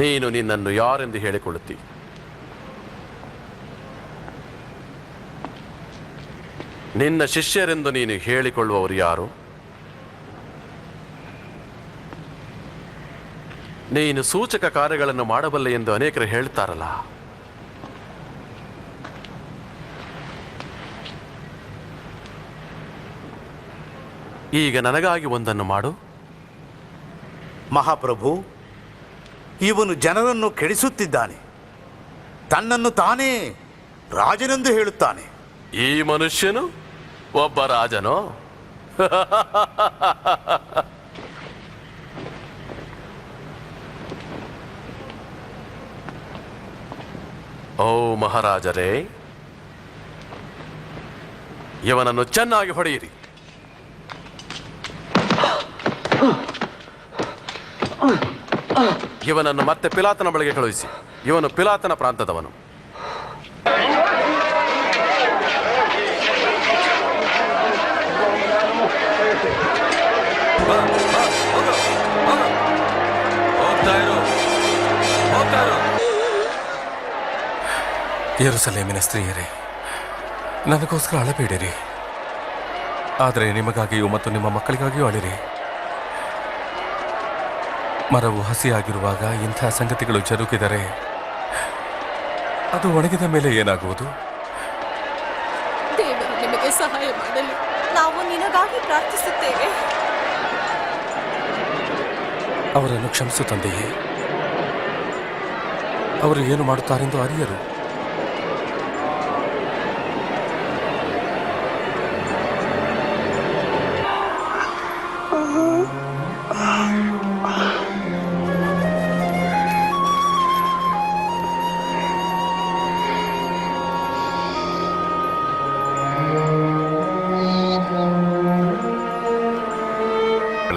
ನೀನು ನಿನ್ನನ್ನು ಯಾರೆಂದು ಹೇಳಿಕೊಳ್ಳುತ್ತಿ? ನಿನ್ನ ಶಿಷ್ಯರೆಂದು ನೀನು ಹೇಳಿಕೊಳ್ಳುವವರು ಯಾರು? ನೀನು ಸೂಚಕ ಕಾರ್ಯಗಳನ್ನು ಮಾಡಬಲ್ಲೆ ಎಂದು ಅನೇಕರು ಹೇಳ್ತಾರಲ್ಲ, ಈಗ ನನಗಾಗಿ ಒಂದನ್ನು ಮಾಡು. ಮಹಾಪ್ರಭು, ಇವನು ಜನರನ್ನು ಕೆಡಿಸುತ್ತಿದ್ದಾನೆ. ತನ್ನನ್ನು ತಾನೇ ರಾಜನೆಂದು ಹೇಳುತ್ತಾನೆ. ಈ ಮನುಷ್ಯನು ಒಬ್ಬ ರಾಜನೋ? ಓ ಮಹಾರಾಜರೇ, ಇವನನ್ನು ಚೆನ್ನಾಗಿ ಹೊಡೆಯಿರಿ. ಇವನನ್ನು ಮತ್ತೆ ಪಿಲಾತನ ಬಳಿಗೆ ಕಳುಹಿಸಿ. ಇವನು ಪಿಲಾತನ ಪ್ರಾಂತದವನು. ಯೆರೂಸಲೇಮಿನ ಸ್ತ್ರೀಯರೇ, ನನಗೋಸ್ಕರ ಅಳಬೇಡಿರಿ, ಆದರೆ ನಿಮಗಾಗಿಯೂ ಮತ್ತು ನಿಮ್ಮ ಮಕ್ಕಳಿಗಾಗಿಯೂ ಅಳಿರಿ. ಮರವು ಹಸಿಯಾಗಿರುವಾಗ ಇಂಥ ಸಂಗತಿಗಳು ಜರುಗಿದರೆ ಅದು ಒಣಗಿದ ಮೇಲೆ ಏನಾಗುವುದು? ದೇವರು ನಿಮಗೆ ಸಹಾಯ ಮಾಡಲಿ. ನಾವು ನಿನಗಾಗಿ ಪ್ರಾರ್ಥಿಸುತ್ತೇವೆ. ಅವರನ್ನು ಕ್ಷಮಿಸು ತಂದೆಯೇ, ಅವರು ಏನು ಮಾಡುತ್ತಾರೆಂದು ಅರಿಯರು.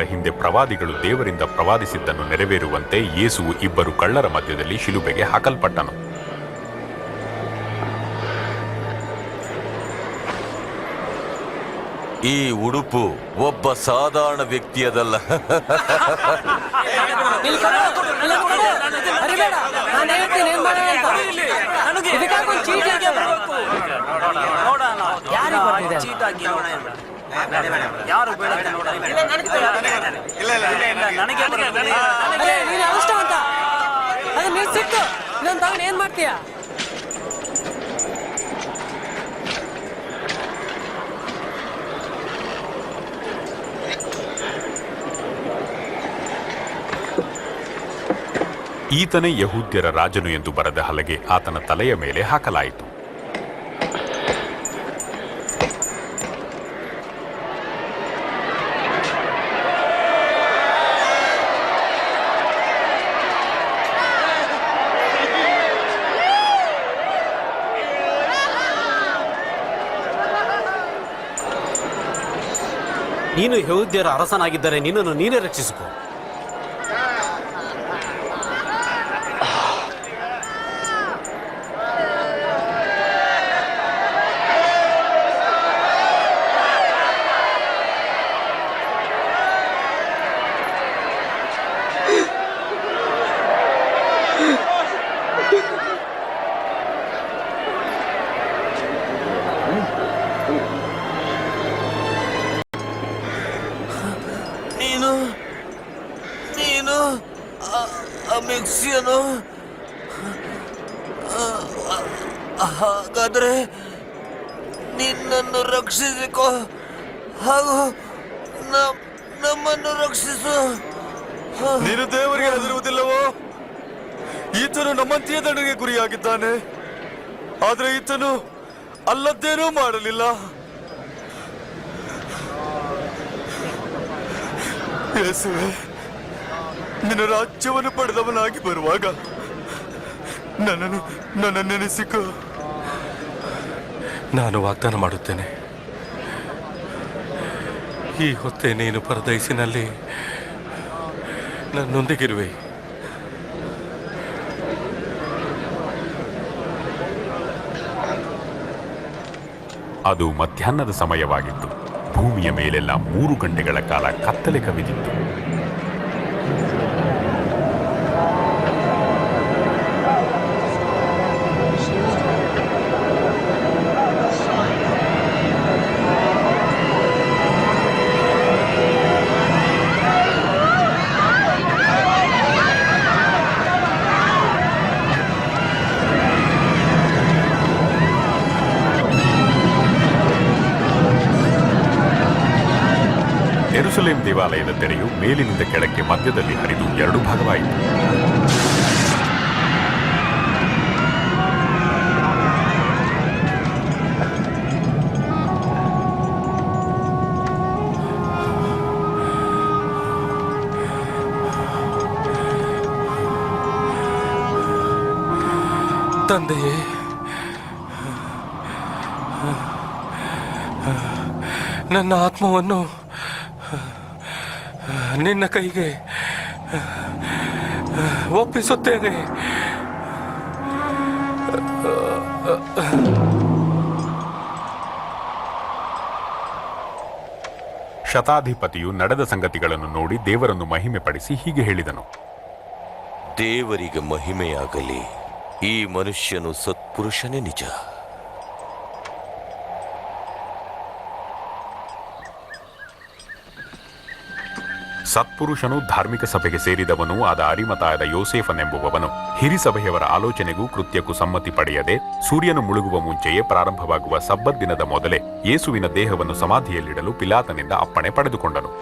ಹಿಂದೆ ಪ್ರವಾದಿಗಳು ದೇವರಿಂದ ಪ್ರವಾದಿಸಿದ್ದನ್ನು ನೆರವೇರುವಂತೆ ಯೇಸುವು ಇಬ್ಬರು ಕಳ್ಳರ ಮಧ್ಯದಲ್ಲಿ ಶಿಲುಬೆಗೆ ಹಾಕಲ್ಪಟ್ಟನು. ಈ ಉಡುಪು ಒಬ್ಬ ಸಾಧಾರಣ ವ್ಯಕ್ತಿಯದಲ್ಲ. ಏನ್ ಮಾಡ್ತೀಯ? ಈತನೇ ಯಹೂದ್ಯರ ರಾಜನು ಎಂದು ಬರೆದ ಹಲಗೆ ಆತನ ತಲೆಯ ಮೇಲೆ ಹಾಕಲಾಯಿತು. ನೀನು ಯೆಹೂದ್ಯರ ಅರಸನಾಗಿದ್ದರೆ ನಿನ್ನನ್ನು ನೀನೇ ರಕ್ಷಿಸಿಕೊ. ಮೆಕ್ಸಿಯನು? ಹಾಗಾದ್ರೆ ನಿನ್ನನ್ನು ರಕ್ಷಿಸಿಕೊ ಹಾಗೂ ನಮ್ಮನ್ನು ರಕ್ಷಿಸು. ನೀನು ದೇವರಿಗೆ ಹೆದರುವುದಿಲ್ಲವೋ? ಈತನು ನಮ್ಮಂತೆಯೇ ದಂಡನೆಗೆ ಗುರಿಯಾಗಿದ್ದಾನೆ, ಆದರೆ ಈತನು ಅಲ್ಲದ್ದೇನೂ ಮಾಡಲಿಲ್ಲ. ಯೇಸುವೆ, ನಿನ್ನ ರಾಜ್ಯವನ್ನು ಪಡೆದವನಾಗಿ ಬರುವಾಗ ನನ್ನ ನೆನೆಸಿಕೋ. ನಾನು ವಾಗ್ದಾನ ಮಾಡುತ್ತೇನೆ, ಈ ಹೊತ್ತೆ ನೀನು ಪರದೈಸಿನಲ್ಲಿ ನನ್ನೊಂದಿಗಿರುವೆ. ಅದು ಮಧ್ಯಾಹ್ನದ ಸಮಯವಾಗಿತ್ತು. ಭೂಮಿಯ ಮೇಲೆಲ್ಲ 3 ಗಂಟೆಗಳ ಕಾಲ ಕತ್ತಲೆ ಕವಿದಿತ್ತು. ಯೆರೂಸಲೇಮ್ ದೇವಾಲಯದ ತೆರೆಯು ಮೇಲಿನಿಂದ ಕೆಳಕ್ಕೆ ಮಧ್ಯದಲ್ಲಿ ಹರಿದು 2 ಭಾಗವಾಯಿತು. ತಂದೆಯೇ, ನನ್ನ ಆತ್ಮವನ್ನು ನಿನ್ನ ಕೈಗೆ ಒಪ್ಪಿಸುತ್ತೇನೆ. ಶತಾಧಿಪತಿಯು ನಡೆದ ಸಂಗತಿಗಳನ್ನು ನೋಡಿ ದೇವರನ್ನು ಮಹಿಮೆಪಡಿಸಿ ಹೀಗೆ ಹೇಳಿದನು: ದೇವರಿಗೆ ಮಹಿಮೆಯಾಗಲಿ, ಈ ಮನುಷ್ಯನು ಸತ್ಪುರುಷನೇ ನಿಜ. ಸತ್ಪುರುಷನು ಧಾರ್ಮಿಕ ಸಭೆಗೆ ಸೇರಿದವನೂ ಆದ ಅರಿಮತಾಯದ ಯೋಸೇಫನೆಂಬುವವನು ಹಿರಿಸಭೆಯವರ ಆಲೋಚನೆಗೂ ಕೃತ್ಯಕ್ಕೂ ಸಮ್ಮತಿ ಪಡೆಯದೆ ಸೂರ್ಯನು ಮುಳುಗುವ ಮುಂಚೆಯೇ ಪ್ರಾರಂಭವಾಗುವ ಸಬ್ಬತ್ ದಿನದ ಮೊದಲೇ ಯೇಸುವಿನ ದೇಹವನ್ನು ಸಮಾಧಿಯಲ್ಲಿಡಲು ಪಿಲಾತನಿಂದ ಅಪ್ಪಣೆ ಪಡೆದುಕೊಂಡನು.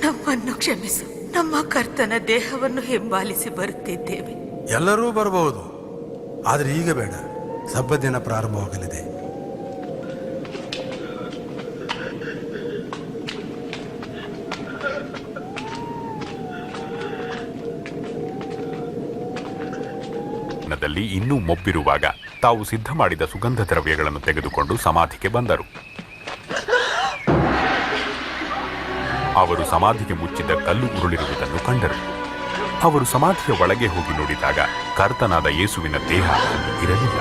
ನಮ್ಮನ್ನು ಕ್ಷಮಿಸು. ನಮ್ಮ ಕರ್ತನ ದೇಹವನ್ನು ಹಿಂಬಾಲಿಸಿ ಬರುತ್ತಿದ್ದೇವೆ. ಎಲ್ಲರೂ ಬರಬಹುದು, ಆದರೆ ಈಗ ಬೇಡ. ಸಬ್ಬತ್ ದಿನ ಪ್ರಾರಂಭವಾಗಲಿದೆ. ದಿನದಲ್ಲಿ ಇನ್ನೂ ಮೊಬ್ಬಿರುವಾಗ ತಾವು ಸಿದ್ಧ ಮಾಡಿದ ಸುಗಂಧ ದ್ರವ್ಯಗಳನ್ನು ತೆಗೆದುಕೊಂಡು ಸಮಾಧಿಗೆ ಬಂದರು. ಅವರು ಸಮಾಧಿಗೆ ಮುಚ್ಚಿದ್ದ ಕಲ್ಲು ಉರುಳಿರುವುದನ್ನು ಕಂಡರು. ಅವರು ಸಮಾಧಿಯ ಒಳಗೆ ಹೋಗಿ ನೋಡಿದಾಗ ಕರ್ತನಾದ ಯೇಸುವಿನ ದೇಹ ಅಲ್ಲಿ ಇರಲಿಲ್ಲ.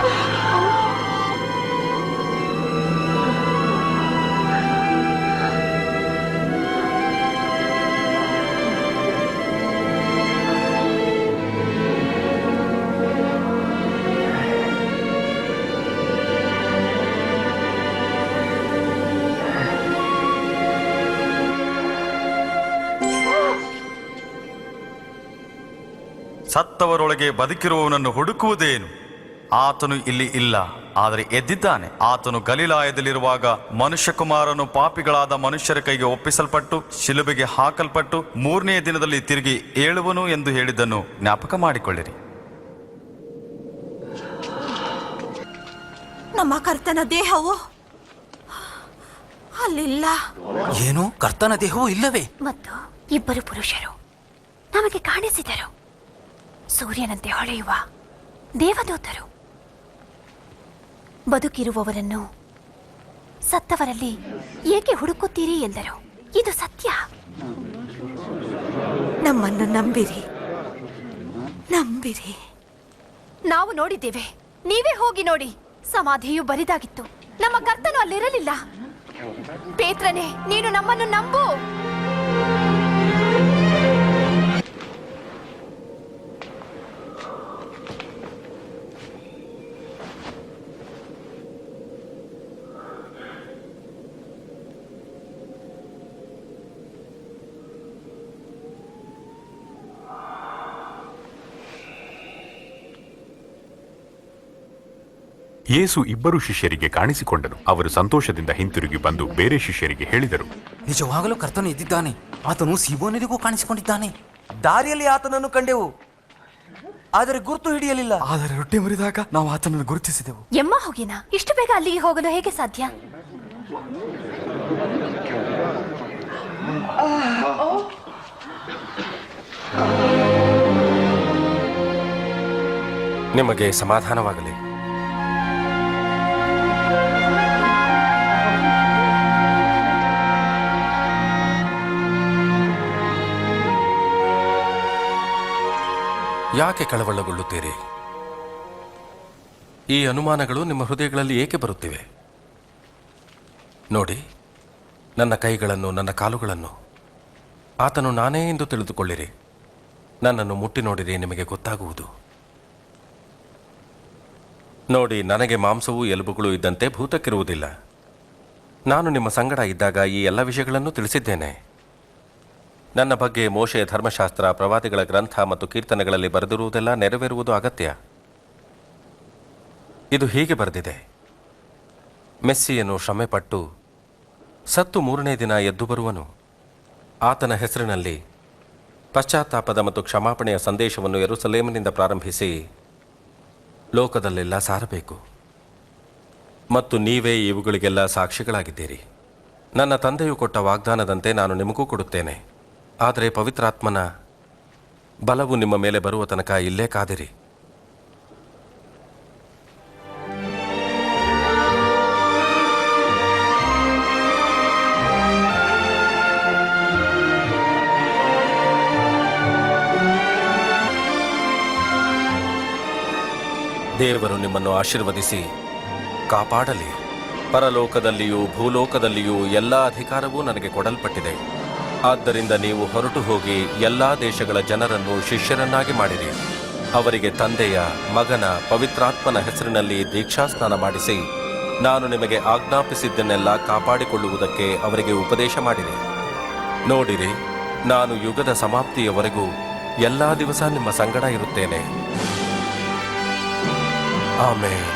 ಸತ್ತವರೊಳಗೆ ಬದುಕಿರುವವನನ್ನು ಹುಡುಕುವುದೇನು? ಆತನು ಇಲ್ಲಿ ಇಲ್ಲ, ಆದರೆ ಎದ್ದಿದ್ದಾನೆ. ಆತನು ಗಲಿಲಾಯದಲ್ಲಿರುವಾಗ ಮನುಷ್ಯಕುಮಾರನು ಪಾಪಿಗಳಾದ ಮನುಷ್ಯರ ಕೈಗೆ ಒಪ್ಪಿಸಲ್ಪಟ್ಟು ಶಿಲುಬೆಗೆ ಹಾಕಲ್ಪಟ್ಟು 3ನೇ ದಿನದಲ್ಲಿ ತಿರುಗಿ ಏಳುವನು ಎಂದು ಹೇಳಿದ್ದನ್ನು ಜ್ಞಾಪಕ ಮಾಡಿಕೊಳ್ಳಿರಿ. ನಮ್ಮ ಕರ್ತನ ದೇಹವು ಅಲ್ಲಿಲ್ಲ. ಏನು? ಕರ್ತನ ದೇಹವೂ ಇಲ್ಲವೇ? ಮತ್ತು 2 ಪುರುಷರು ನಮಗೆ ಕಾಣಿಸಿದರು, ಸೂರ್ಯನಂತೆ ಹೊಳೆಯುವ ದೇವದೂತರು. ಬದುಕಿರುವವರನ್ನು ಸತ್ತವರಲ್ಲಿ ಏಕೆ ಹುಡುಕುತ್ತೀರಿ ಎಂದರು. ಇದು ಸತ್ಯ. ನಮ್ಮನ್ನು ನಂಬಿರಿ, ನಂಬಿರಿ. ನಾವು ನೋಡಿದ್ದೇವೆ, ನೀವೇ ಹೋಗಿ ನೋಡಿ. ಸಮಾಧಿಯು ಬರಿದಾಗಿತ್ತು, ನಮ್ಮ ಕರ್ತನು ಅಲ್ಲಿರಲಿಲ್ಲ. ಪೇತ್ರನೇ, ನೀನು ನಮ್ಮನ್ನು ನಂಬು. ಯೇಸು ಇಬ್ಬರು ಶಿಷ್ಯರಿಗೆ ಕಾಣಿಸಿಕೊಂಡನು. ಅವರು ಸಂತೋಷದಿಂದ ಹಿಂತಿರುಗಿ ಬಂದು ಬೇರೆ ಶಿಷ್ಯರಿಗೆ ಹೇಳಿದರು, ನಿಜವಾಗಲೂ ಕರ್ತನು ಇದ್ದಿದ್ದಾನೆ. ಆತನು ಸೀಮೋನನಿಗೂ ಕಾಣಿಸಿಕೊಂಡಿದ್ದಾನೆ. ದಾರಿಯಲ್ಲಿ ಆತನನ್ನು ಕಂಡೆವು, ಆದರೆ ಗುರುತು ಹಿಡಿಯಲಿಲ್ಲ. ಆದರೆ ರೊಟ್ಟಿ ಮುರಿದಾಗ ನಾವು ಆತನನ್ನು ಗುರುತಿಸಿದೆವು. ಎಮ್ಮ ಹೋಗಿನ ಇಷ್ಟು ಬೇಗ ಅಲ್ಲಿಗೆ ಹೋಗಲು ಹೇಗೆ ಸಾಧ್ಯ? ನಿಮಗೆ ಸಮಾಧಾನವಾಗಲಿ. ಯಾಕೆ ಕಳವಳಗೊಳ್ಳುತ್ತೀರಿ? ಈ ಅನುಮಾನಗಳು ನಿಮ್ಮ ಹೃದಯಗಳಲ್ಲಿ ಏಕೆ ಬರುತ್ತಿವೆ? ನೋಡಿ, ನನ್ನ ಕೈಗಳನ್ನು, ನನ್ನ ಕಾಲುಗಳನ್ನು ಆತನು ನಾನೇ ಎಂದು ತಿಳಿದುಕೊಳ್ಳಿರಿ. ನನ್ನನ್ನು ಮುಟ್ಟಿ ನೋಡಿರಿ, ನಿಮಗೆ ಗೊತ್ತಾಗುವುದು. ನೋಡಿ, ನನಗೆ ಮಾಂಸವೂ ಎಲುಬುಗಳು ಇದ್ದಂತೆ ಭೂತಕ್ಕಿರುವುದಿಲ್ಲ. ನಾನು ನಿಮ್ಮ ಸಂಗಡ ಇದ್ದಾಗ ಈ ಎಲ್ಲ ವಿಷಯಗಳನ್ನು ತಿಳಿಸಿದ್ದೇನೆ. ನನ್ನ ಬಗ್ಗೆ ಮೋಶೆಯ ಧರ್ಮಶಾಸ್ತ್ರ, ಪ್ರವಾದಿಗಳ ಗ್ರಂಥ ಮತ್ತು ಕೀರ್ತನೆಗಳಲ್ಲಿ ಬರೆದಿರುವುದೆಲ್ಲ ನೆರವೇರುವುದು ಅಗತ್ಯ. ಇದು ಹೀಗೆ ಬರೆದಿದೆ: ಮೆಸ್ಸಿಯನು ಶ್ರಮೆಪಟ್ಟು ಸತ್ತು 3ನೇ ದಿನ ಎದ್ದು ಬರುವನು. ಆತನ ಹೆಸರಿನಲ್ಲಿ ಪಶ್ಚಾತ್ತಾಪದ ಮತ್ತು ಕ್ಷಮಾಪಣೆಯ ಸಂದೇಶವನ್ನು ಯೆರೂಸಲೇಮಿನಿಂದ ಪ್ರಾರಂಭಿಸಿ ಲೋಕದಲ್ಲೆಲ್ಲ ಸಾರಬೇಕು. ಮತ್ತು ನೀವೇ ಇವುಗಳಿಗೆಲ್ಲ ಸಾಕ್ಷಿಗಳಾಗಿದ್ದೀರಿ. ನನ್ನ ತಂದೆಯು ಕೊಟ್ಟ ವಾಗ್ದಾನದಂತೆ ನಾನು ನಿಮಗೂ ಕೊಡುತ್ತೇನೆ. ಆದರೆ ಪವಿತ್ರಾತ್ಮನ ಬಲವು ನಿಮ್ಮ ಮೇಲೆ ಬರುವ ತನಕ ಇಲ್ಲೇ ಕಾದಿರಿ. ದೇವರು ನಿಮ್ಮನ್ನು ಆಶೀರ್ವದಿಸಿ ಕಾಪಾಡಲಿ. ಪರಲೋಕದಲ್ಲಿಯೂ ಭೂಲೋಕದಲ್ಲಿಯೂ ಎಲ್ಲ ಅಧಿಕಾರವೂ ನನಗೆ ಕೊಡಲ್ಪಟ್ಟಿದೆ. ಆದ್ದರಿಂದ ನೀವು ಹೊರಟು ಹೋಗಿ ಎಲ್ಲ ದೇಶಗಳ ಜನರನ್ನು ಶಿಷ್ಯರನ್ನಾಗಿ ಮಾಡಿರಿ. ಅವರಿಗೆ ತಂದೆಯ, ಮಗನ, ಪವಿತ್ರಾತ್ಮನ ಹೆಸರಿನಲ್ಲಿ ದೀಕ್ಷಾಸ್ನಾನ ಮಾಡಿಸಿ ನಾನು ನಿಮಗೆ ಆಜ್ಞಾಪಿಸಿದ್ದನ್ನೆಲ್ಲ ಕಾಪಾಡಿಕೊಳ್ಳುವುದಕ್ಕೆ ಅವರಿಗೆ ಉಪದೇಶ ಮಾಡಿರಿ. ನೋಡಿರಿ, ನಾನು ಯುಗದ ಸಮಾಪ್ತಿಯವರೆಗೂ ಎಲ್ಲ ದಿವಸ ನಿಮ್ಮ ಸಂಗಡ ಇರುತ್ತೇನೆ. ಆಮೇನ್.